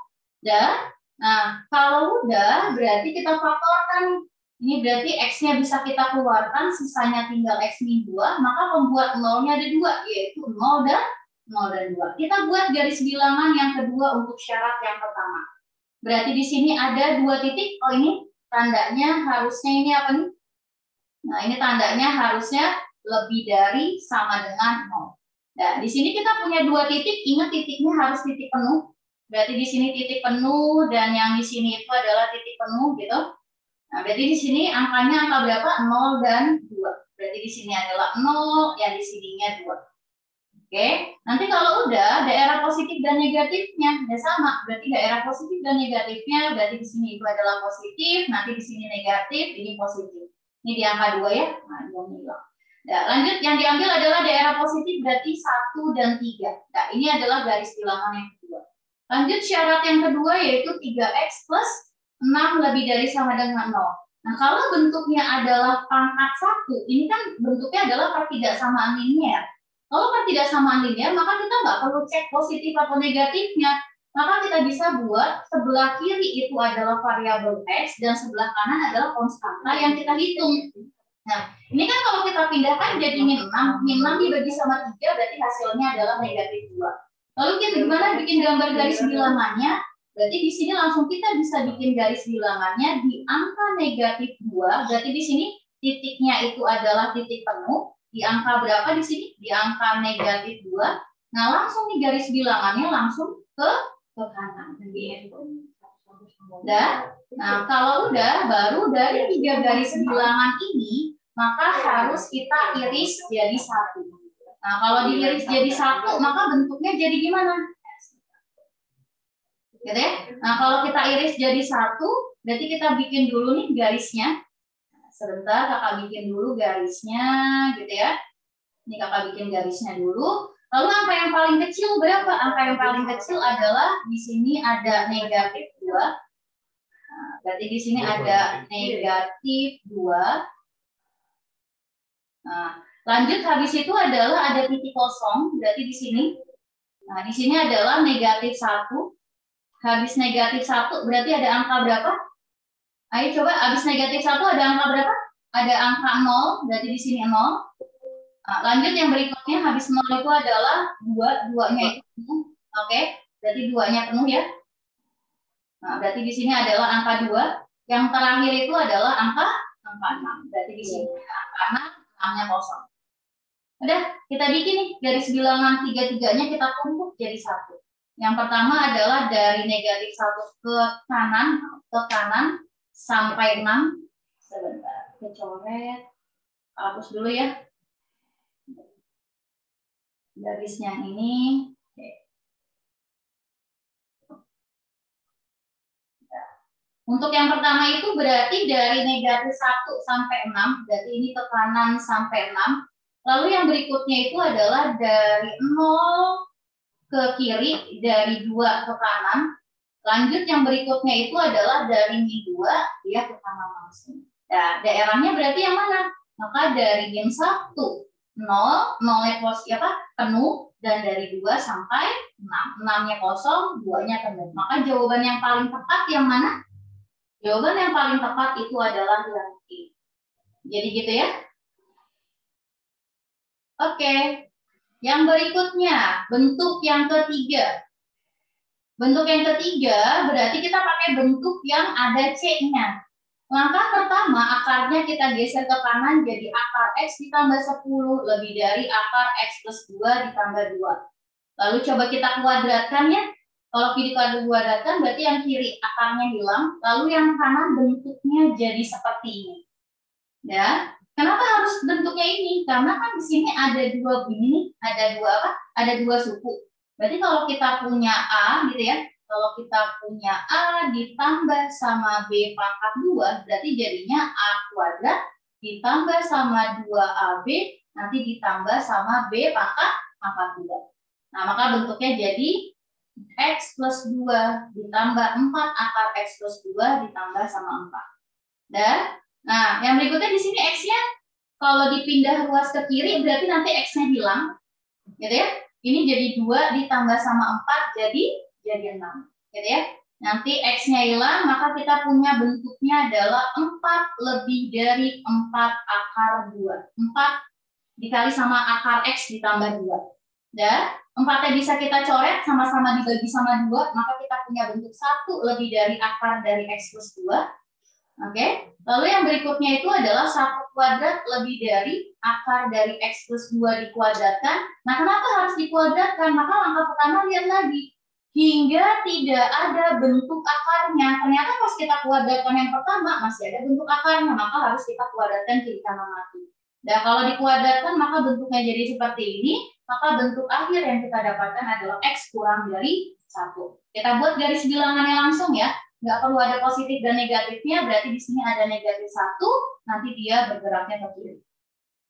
Nah, kalau udah, berarti kita faktorkan. Ini berarti x-nya bisa kita keluarkan, sisanya tinggal x min 2, maka pembuat nolnya ada 2, yaitu 0 dan 2. Kita buat garis bilangan yang kedua untuk syarat yang pertama. Berarti di sini ada 2 titik, oh ini tandanya harusnya ini apa nih? Nah, ini tandanya harusnya lebih dari sama dengan 0. Nah, di sini kita punya 2 titik, ingat titiknya harus titik penuh. Berarti di sini titik penuh, dan yang di sini itu adalah titik penuh, gitu. Nah, berarti di sini angkanya angka berapa? 0 dan 2. Berarti di sini adalah 0, yang di sininya 2. Oke, nanti kalau udah daerah positif dan negatifnya ya sama, berarti daerah positif dan negatifnya berarti di sini itu adalah positif, nanti di sini negatif, ini positif. Ini di angka 2 ya. Nah, 2 hilang. Nah, lanjut yang diambil adalah daerah positif berarti 1 dan 3. Nah, ini adalah garis bilangan yang kedua. Lanjut syarat yang kedua yaitu 3x plus 6 lebih dari sama dengan 0. Nah, kalau bentuknya adalah pangkat 1, ini kan bentuknya adalah pertidaksamaan linear. Kalau pertidaksamaan linear, maka kita nggak perlu cek positif atau negatifnya. Maka kita bisa buat sebelah kiri itu adalah variabel x dan sebelah kanan adalah konstanta yang kita hitung. Nah, ini kan kalau kita pindahkan jadi min 6 dibagi sama 3 berarti hasilnya adalah negatif 2. Lalu kita gimana bikin gambar garis bilangannya? Berarti di sini langsung kita bisa bikin garis bilangannya di angka negatif 2. Berarti di sini titiknya itu adalah titik penuh. Di angka berapa di sini? Di angka negatif 2. Nah, langsung nih garis bilangannya langsung ke kanan. Nah, kalau udah, baru dari 3 garis bilangan ini, maka harus kita iris jadi 1. Nah, kalau diiris jadi 1, maka bentuknya jadi gimana? Gitu ya? Nah, kalau kita iris jadi 1, berarti kita bikin dulu nih garisnya. Sebentar, kakak bikin dulu garisnya, gitu ya. Ini kakak bikin garisnya dulu. Lalu angka yang paling kecil berapa? Angka yang paling kecil adalah di sini ada negatif 2. Nah, berarti di sini ada negatif 2. Nah, lanjut habis itu adalah ada titik kosong, berarti di sini. Nah, di sini adalah negatif 1. Habis negatif 1 berarti ada angka berapa? Ayo coba, habis negatif 1 ada angka berapa? Ada angka 0, berarti di sini 0. Nah, lanjut yang berikutnya, habis 0 itu adalah 2, 2-nya itu penuh. Oke, berarti 2-nya penuh ya. Nah, berarti di sini adalah angka 2. Yang terakhir itu adalah angka 6. Berarti di sini angka 6, 6-nya kosong. Udah, kita bikin nih garis bilangan 3-3-nya kita tumpuk jadi 1. Yang pertama adalah dari negatif 1 ke kanan sampai 6. Sebentar, kita coret. Hapus dulu ya. Garisnya ini. Oke. Untuk yang pertama itu berarti dari negatif 1 sampai 6. Berarti ini ke kanan sampai 6. Lalu yang berikutnya itu adalah dari 0 ke kiri, dari 2 ke kanan. Lanjut yang berikutnya itu adalah dari min 2 dia ke kanan langsung. Nah, daerahnya berarti yang mana? Maka dari min 1 0, 0-nya penuh, dan dari 2 sampai 6. 6-nya kosong, 2-nya penuh. Maka jawaban yang paling tepat yang mana? Jawaban yang paling tepat itu adalah yang E. Jadi gitu ya. Oke. Yang berikutnya, bentuk yang ketiga. Bentuk yang ketiga berarti kita pakai bentuk yang ada C-nya. Langkah pertama, akarnya kita geser ke kanan jadi akar X ditambah 10 lebih dari akar X plus 2 ditambah 2. Lalu coba kita kuadratkan ya. Kalau kita kuadratkan berarti yang kiri akarnya hilang, lalu yang kanan bentuknya jadi seperti ini. Ya. Kenapa harus bentuknya ini? Karena kan di sini ada dua ini, ada dua apa? Ada dua suku. Berarti kalau kita punya A gitu ya, kalau kita punya A ditambah sama B pangkat 2, berarti jadinya A kuadrat ditambah sama 2AB, nanti ditambah sama B pangkat 2. Nah, maka bentuknya jadi X plus 2 ditambah 4 akar X plus 2 ditambah sama 4. Dan nah, yang berikutnya di sini X-nya kalau dipindah ruas ke kiri berarti nanti X-nya hilang. Gitu ya. Ini jadi 2 ditambah sama 4 jadi 6. Gitu ya. Nanti X-nya hilang, maka kita punya bentuknya adalah 4 lebih dari 4 akar 2. 4 dikali sama akar X ditambah 2. Dan 4-nya bisa kita coret, sama-sama dibagi sama 2, maka kita punya bentuk 1 lebih dari akar dari X plus 2. Oke, lalu yang berikutnya itu adalah 1 kuadrat lebih dari akar dari X plus 2 dikuadratkan. Nah, kenapa harus dikuadratkan? Maka langkah pertama lihat lagi. Hingga tidak ada bentuk akarnya. Ternyata pas kita kuadratkan yang pertama, masih ada bentuk akarnya. Maka harus kita kuadratkan kiri kanan lagi. Nah, kalau dikuadratkan, maka bentuknya jadi seperti ini. maka bentuk akhir yang kita dapatkan adalah X kurang dari 1. Kita buat garis bilangannya langsung ya. Nggak perlu ada positif dan negatifnya, berarti di sini ada negatif 1, nanti dia bergeraknya ke kiri.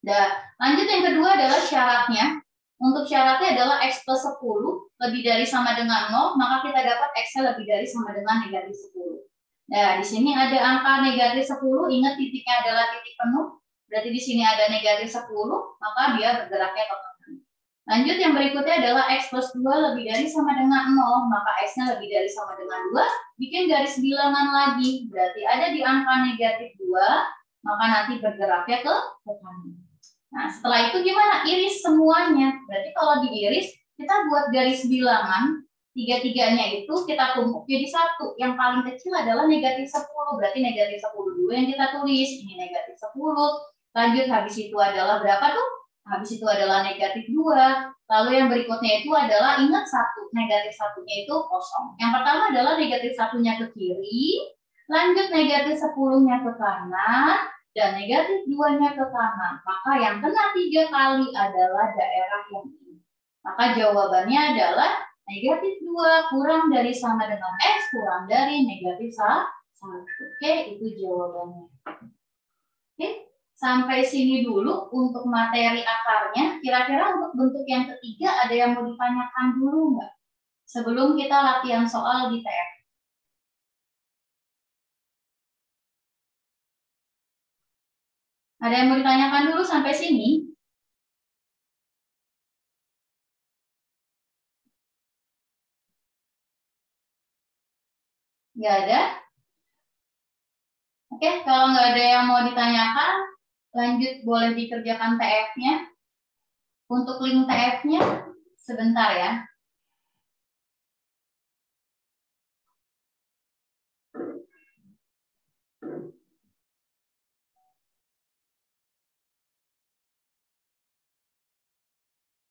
Nah, lanjut yang kedua adalah syaratnya. Untuk syaratnya adalah X plus 10 lebih dari sama dengan 0, maka kita dapat X-nya lebih dari sama dengan negatif 10. Nah, di sini ada angka negatif 10, ingat titiknya adalah titik penuh, berarti di sini ada negatif 10, maka dia bergeraknya ke kanan. Lanjut yang berikutnya adalah X plus 2 lebih dari sama dengan 0, maka X-nya lebih dari sama dengan 2, bikin garis bilangan lagi, berarti ada di angka negatif 2, maka nanti bergeraknya ke kanan. Nah, setelah itu gimana? Iris semuanya. Berarti kalau diiris, kita buat garis bilangan, tiga-tiganya itu kita tumpuk jadi satu. Yang paling kecil adalah negatif 10. Berarti negatif 10 dulu yang kita tulis. Ini negatif 10. Lanjut, habis itu adalah berapa tuh? Habis itu adalah negatif 2. Lalu yang berikutnya itu adalah, ingat satu. Negatif satunya itu kosong. Yang pertama adalah negatif satunya ke kiri. Lanjut negatif 10-nya ke kanan. Dan negatif 2-nya ke kanan, maka yang kena 3 kali adalah daerah yang ini. Maka jawabannya adalah negatif 2 kurang dari sama dengan X kurang dari negatif 1. Oke, itu jawabannya. Oke, sampai sini dulu untuk materi akarnya. Kira-kira untuk bentuk yang ketiga ada yang mau ditanyakan dulu nggak? Sebelum kita latihan soal di TF. Ada yang mau ditanyakan dulu sampai sini? Nggak ada? Oke, kalau nggak ada yang mau ditanyakan, lanjut boleh dikerjakan TF-nya. Untuk link TF-nya, sebentar ya.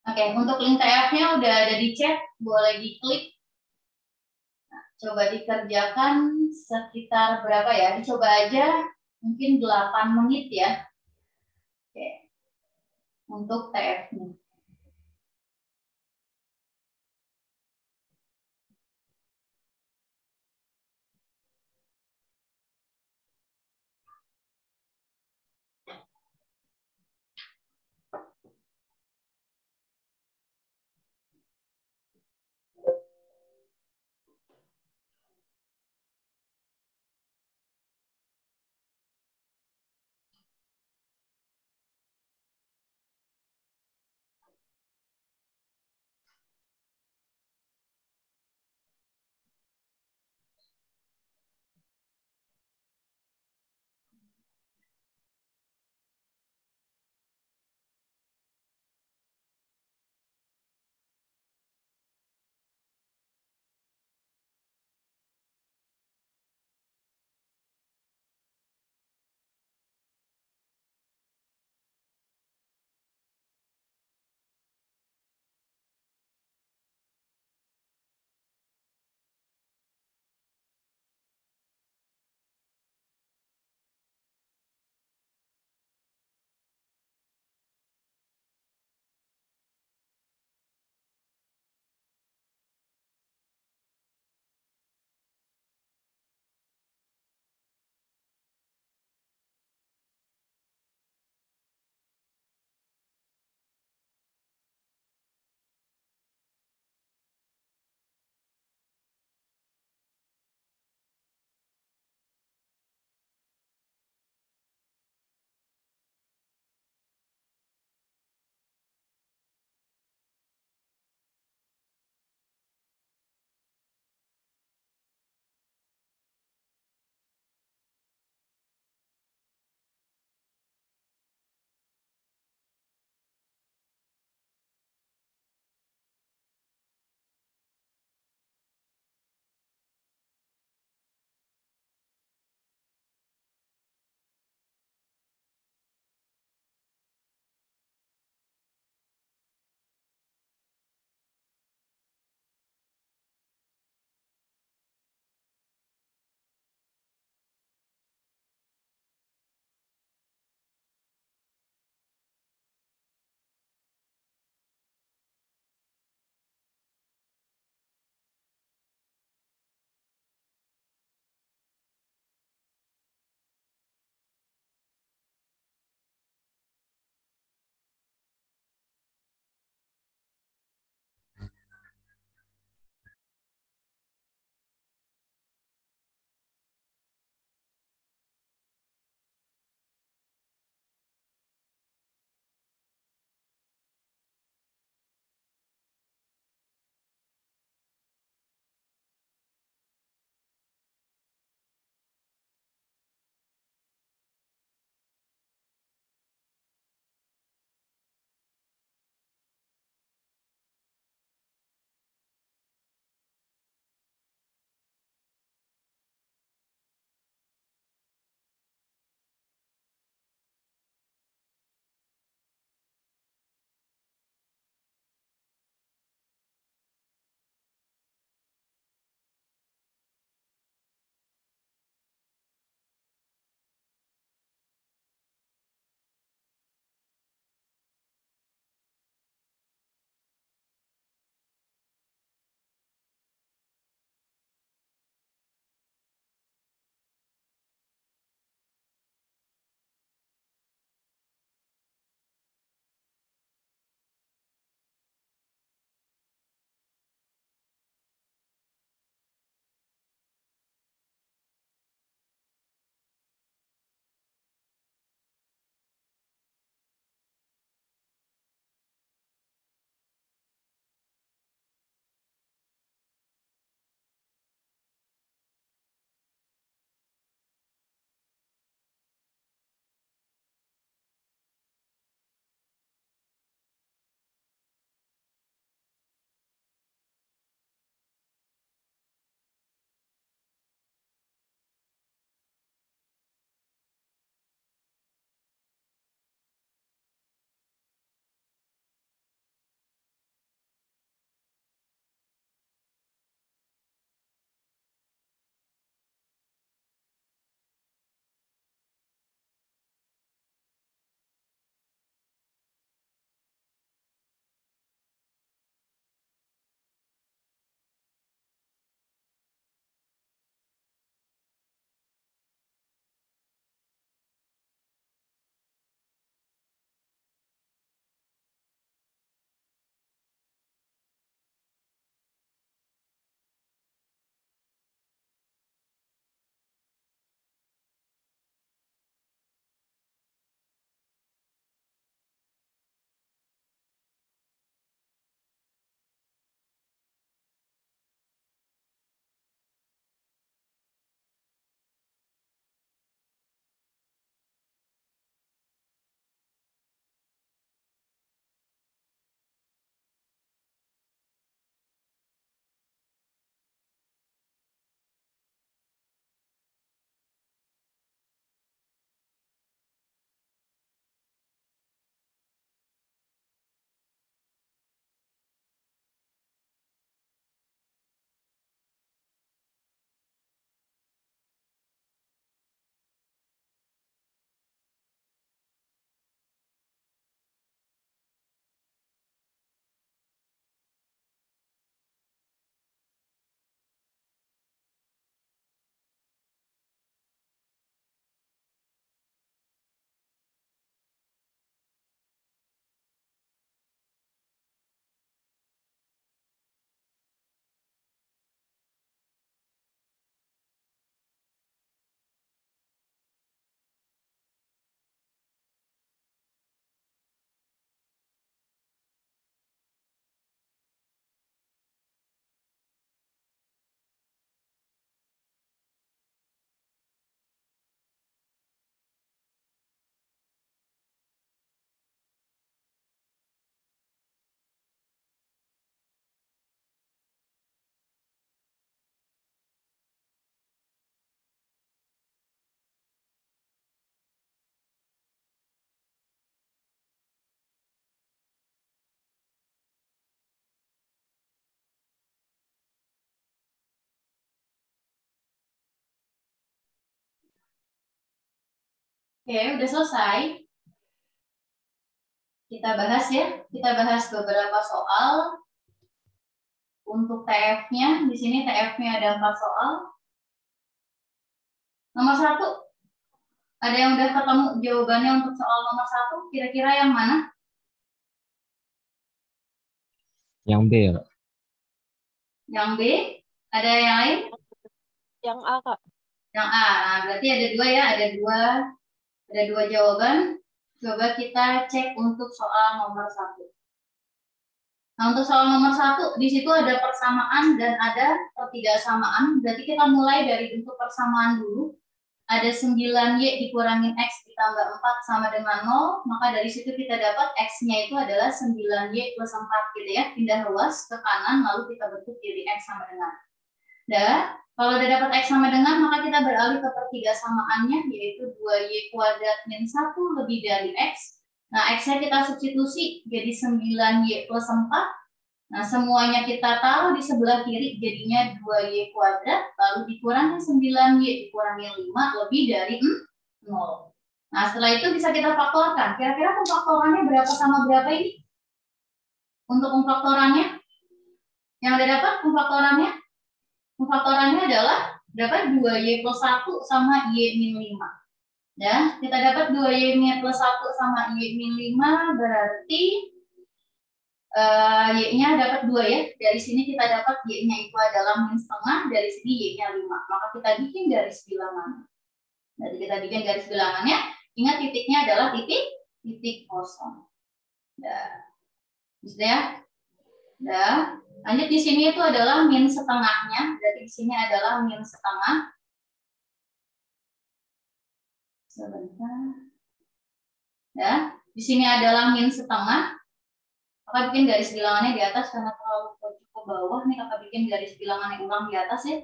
Oke, untuk link TF-nya udah ada di chat, boleh diklik. Nah, coba dikerjakan sekitar berapa ya? Dicoba aja mungkin 8 menit ya. Oke. Untuk TF-nya. Oke, udah selesai. Kita bahas ya. Kita bahas beberapa soal. Untuk TF-nya, di sini TF-nya ada 4 soal. Nomor 1, ada yang udah ketemu jawabannya untuk soal nomor 1? Kira-kira yang mana? Yang B ya, Kak. Yang B? Ada yang lain? Yang A, Kak. Yang A. Nah, berarti ada 2 ya, ada dua jawaban. Coba kita cek untuk soal nomor 1. Nah, untuk soal nomor 1, di situ ada persamaan dan ada ketidaksamaan. Berarti kita mulai dari bentuk persamaan dulu. Ada 9Y dikurangin X ditambah 4 sama dengan 0. Maka dari situ kita dapat X-nya itu adalah 9Y plus 4 gitu ya. Pindah ruas ke kanan, lalu kita bentuk jadi X sama dengan. Kalau udah dapat X sama dengan, maka kita beralih ke pertidaksamaannya, yaitu 2Y kuadrat min 1 lebih dari X. Nah, X-nya kita substitusi jadi 9Y plus 4. Nah, semuanya kita taruh di sebelah kiri, jadinya 2Y kuadrat, lalu dikurangi 9Y, dikurangi 5, lebih dari 0. Nah, setelah itu bisa kita faktorkan. Kira-kira pemfaktorannya berapa sama berapa ini? Untuk pemfaktorannya, yang udah dapat pemfaktorannya? Pemfaktorannya adalah dapat 2Y plus 1 sama Y min 5. Ya, kita dapat 2Y plus 1 sama Y min 5, berarti Y-nya dapat 2 ya. Dari sini kita dapat Y-nya itu adalah min setengah, dari sini Y-nya 5. Maka kita bikin garis bilangan. Jadi kita bikin garis bilangannya. Ingat titiknya adalah titik kosong. Bisa ya? Lanjut di sini itu adalah min setengahnya. Berarti di sini adalah min setengah. Sebentar. Ya, di sini adalah min setengah. Kakak bikin garis bilangannya di atas karena terlalu ke bawah. Nih kakak bikin garis bilangannya ulang di atas ya.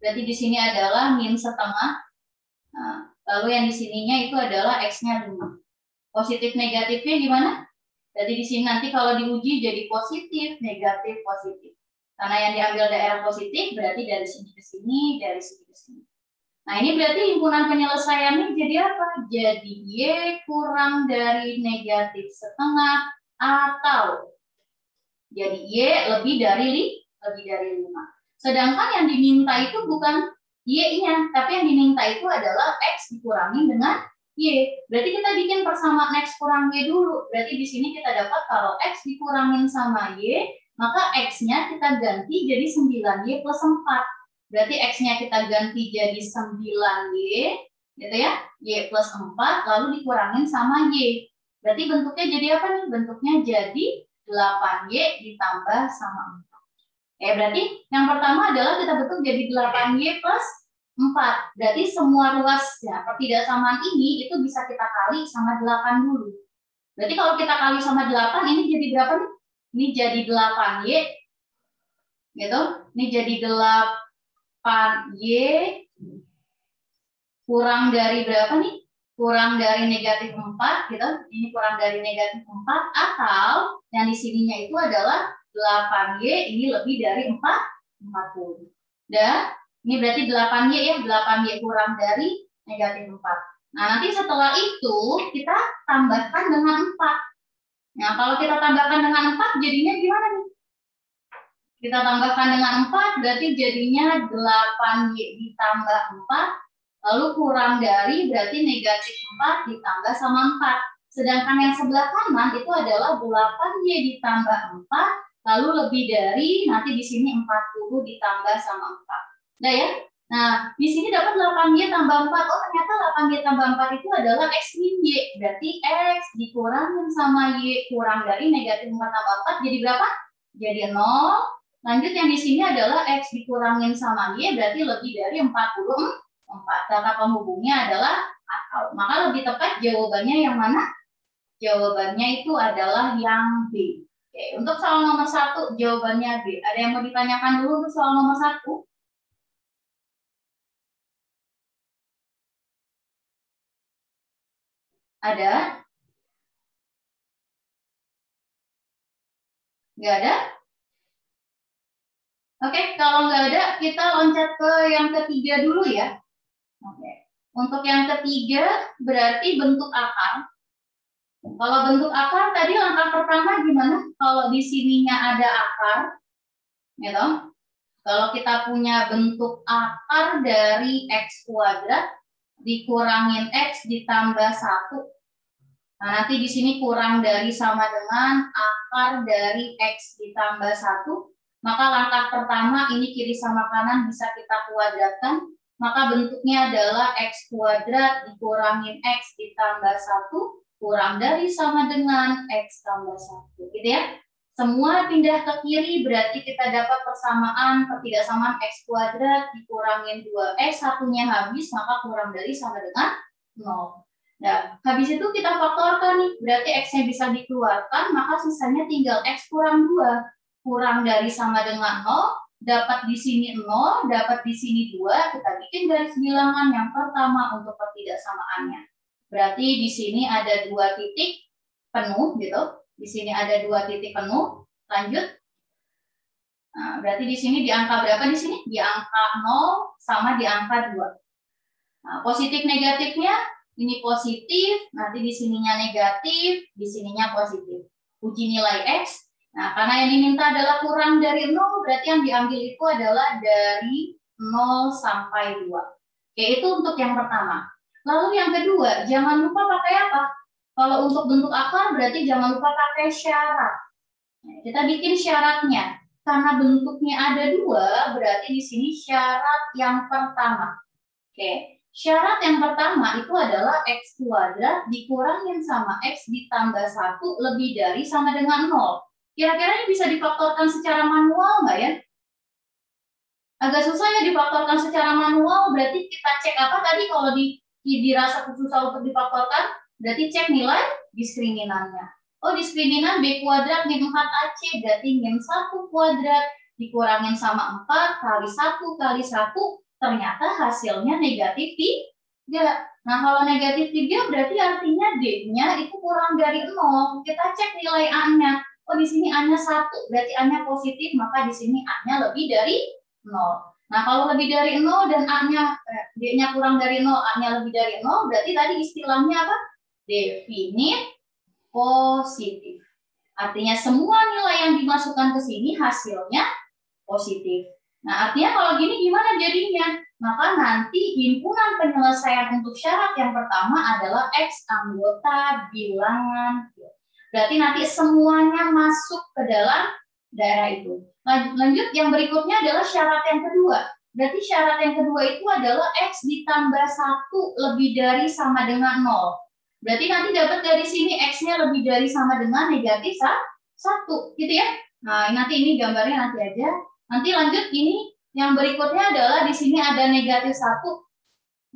Berarti di sini adalah min setengah. Nah, lalu yang di sininya itu adalah X-nya 5. Positif negatifnya gimana? Berarti di sini nanti kalau diuji jadi positif, negatif, positif. Karena yang diambil daerah positif berarti dari sini ke sini, dari sini ke sini. Nah, ini berarti himpunan penyelesaiannya jadi apa? Jadi Y kurang dari negatif setengah atau jadi Y lebih dari 5. Sedangkan yang diminta itu bukan Y-nya, tapi yang diminta itu adalah X dikurangi dengan Y. Berarti kita bikin persamaan X kurang Y dulu. Berarti di sini kita dapat kalau X dikurangin sama Y, maka X-nya kita ganti jadi 9Y plus 4. Berarti X-nya kita ganti jadi 9Y, gitu ya, Y plus 4, lalu dikurangin sama Y. Berarti bentuknya jadi apa nih? Bentuknya jadi 8Y ditambah sama 4. Berarti yang pertama adalah kita bentuk jadi 8Y plus 4. Berarti semua ruasnya ketidaksamaan ini itu bisa kita kali sama 8 dulu. Berarti kalau kita kali sama 8, ini jadi berapa nih? Ini jadi 8Y. Gitu. Ini jadi 8Y kurang dari berapa nih? Kurang dari negatif 4, gitu. Ini kurang dari negatif 4, atau yang di sininya itu adalah 8Y, ini lebih dari 40. Dan ini berarti 8Y ya, 8Y kurang dari negatif 4. Nah, nanti setelah itu kita tambahkan dengan 4. Nah, kalau kita tambahkan dengan 4, jadinya gimana nih? Kita tambahkan dengan 4, berarti jadinya 8Y ditambah 4, lalu kurang dari berarti negatif 4 ditambah sama 4. Sedangkan yang sebelah kanan itu adalah 8Y ditambah 4, lalu lebih dari, nanti di sini 40 ditambah sama 4. Nah ya, nah di sini dapat 8Y tambah 4. Oh, ternyata 8Y tambah 4 itu adalah X min Y. Berarti X dikurangin sama Y kurang dari negatif 4 tambah 4 jadi berapa? Jadi 0. Lanjut yang di sini adalah X dikurangin sama Y berarti lebih dari 44. Kata penghubungnya adalah atau. Maka lebih tepat jawabannya yang mana? Jawabannya itu adalah yang B. Oke, untuk soal nomor 1 jawabannya B. Ada yang mau ditanyakan dulu untuk soal nomor 1? Ada? Nggak ada? Oke, kalau nggak ada, kita loncat ke yang ketiga dulu ya. Oke. Untuk yang ketiga berarti bentuk akar. Kalau bentuk akar tadi langkah pertama gimana? Kalau di sininya ada akar, gitu. Kalau kita punya bentuk akar dari X kuadrat dikurangin X ditambah 1. Nah, nanti di sini kurang dari sama dengan akar dari X ditambah 1. Maka langkah pertama ini kiri sama kanan bisa kita kuadratkan. Maka bentuknya adalah X kuadrat dikurangin X ditambah 1 kurang dari sama dengan X tambah 1. Gitu ya. Semua pindah ke kiri berarti kita dapat persamaan ketidaksamaan X kuadrat dikurangin 2X, satunya habis maka kurang dari sama dengan 0. Nah, habis itu kita faktorkan nih, berarti X-nya bisa dikeluarkan, maka sisanya tinggal X kurang 2. Kurang dari sama dengan 0, dapat di sini 0, dapat di sini 2, kita bikin garis bilangan yang pertama untuk ketidaksamaannya. Berarti di sini ada 2 titik penuh gitu. Di sini ada 2 titik penuh. Lanjut. Nah, berarti di sini di angka berapa di sini? Di angka 0 sama di angka 2. Nah, positif negatifnya ini positif, nanti di sininya negatif, di sininya positif. Uji nilai X. Nah, karena yang diminta adalah kurang dari 0, berarti yang diambil itu adalah dari 0 sampai 2. Oke, itu untuk yang pertama. Lalu yang kedua, jangan lupa pakai apa? Kalau untuk bentuk akar berarti jangan lupa pakai syarat. Nah, kita bikin syaratnya. Karena bentuknya ada 2, berarti di sini syarat yang pertama. Oke, syarat yang pertama itu adalah X kuadrat dikurangin sama X ditambah 1 lebih dari sama dengan 0. Kira-kira ini bisa difaktorkan secara manual nggak ya? Agak susah ya difaktorkan secara manual, berarti kita cek apa tadi kalau dirasa susah untuk difaktorkan, berarti cek nilai diskriminannya. Oh, diskriminan B kuadrat min 4AC, berarti min 1 kuadrat dikurangin sama 4 kali 1 kali 1, ternyata hasilnya negatif 3. Nah, kalau negatif 3 berarti artinya D-nya itu kurang dari 0. Kita cek nilai A-nya. Oh, di sini A-nya 1, berarti A-nya positif, maka di sini A-nya lebih dari 0. Nah, kalau lebih dari 0 dan A-nya D-nya kurang dari 0, A-nya lebih dari 0, berarti tadi istilahnya apa? Definit positif. Artinya semua nilai yang dimasukkan ke sini hasilnya positif. Nah, artinya kalau gini gimana jadinya? Maka nanti himpunan penyelesaian untuk syarat yang pertama adalah X anggota bilangan. Berarti nanti semuanya masuk ke dalam daerah itu. Lanjut, yang berikutnya adalah syarat yang kedua. Berarti syarat yang kedua itu adalah X ditambah 1 lebih dari sama dengan 0. Berarti nanti dapat dari sini X-nya lebih dari sama dengan negatif 1. Gitu ya. Nah, nanti ini gambarnya nanti aja. Nanti lanjut ini yang berikutnya adalah di sini ada negatif 1.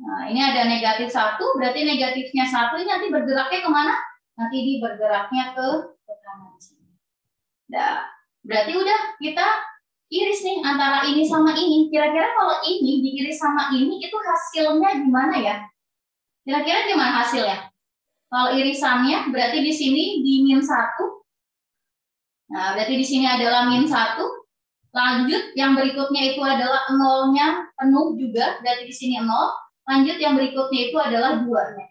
Nah, ini ada negatif 1, berarti negatifnya 1 ini nanti bergeraknya kemana? Nanti ini bergeraknya ke kanan sini. Nah, berarti udah kita iris nih antara ini sama ini. Kira-kira kalau ini diiris sama ini itu hasilnya gimana ya? Kira-kira gimana hasilnya? Kalau irisannya berarti di sini di min 1. Nah, berarti di sini adalah min 1. Lanjut yang berikutnya itu adalah 0-nya penuh juga, berarti di sini 0. Lanjut yang berikutnya itu adalah 2-nya.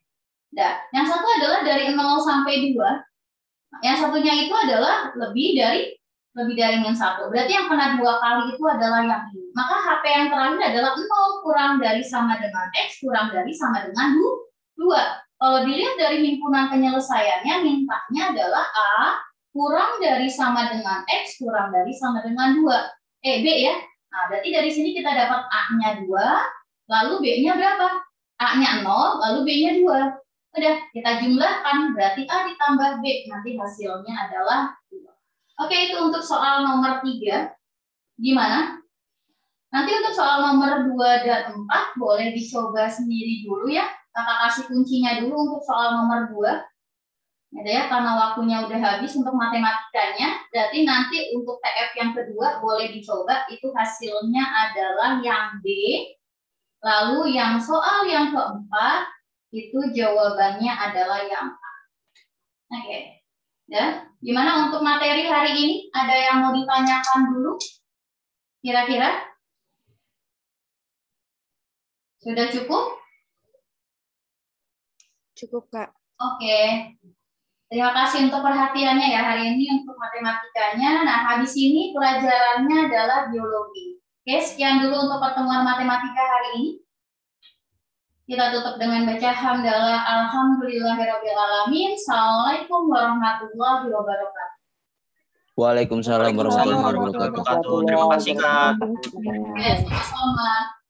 Nah, yang satu adalah dari 0 sampai 2. Yang satunya itu adalah lebih dari min 1. Berarti yang kena 2 kali itu adalah yang ini. Maka HP yang terakhir adalah 0 kurang dari sama dengan X kurang dari sama dengan 2. Kalau dilihat dari himpunan penyelesaiannya, mintanya adalah A kurang dari sama dengan X kurang dari sama dengan 2. B ya. Nah, berarti dari sini kita dapat A-nya 2, lalu B-nya berapa? A-nya 0, lalu B-nya 2. Udah, kita jumlahkan, berarti A ditambah B. Nanti hasilnya adalah 2. Oke, itu untuk soal nomor 3. Gimana? Nanti untuk soal nomor 2 dan 4 boleh dicoba sendiri dulu ya. Kakak kasih kuncinya dulu untuk soal nomor 2. Gitu ya, karena waktunya udah habis untuk matematikanya. Berarti nanti untuk TF yang kedua boleh dicoba, itu hasilnya adalah yang B. Lalu yang soal yang keempat, itu jawabannya adalah yang A. Oke. Dan gimana untuk materi hari ini? Ada yang mau ditanyakan dulu? Kira-kira? Sudah cukup? Cukup, Kak. Oke. Terima kasih untuk perhatiannya ya hari ini untuk matematikanya. Nah, habis ini pelajarannya adalah biologi. Oke, sekian dulu untuk pertemuan matematika hari ini. Kita tutup dengan baca hamdalah alhamdulillahirrabbilalamin. Assalamualaikum warahmatullahi wabarakatuh. Waalaikumsalam warahmatullahi wabarakatuh. Terima kasih, Kak. Oke, selamat.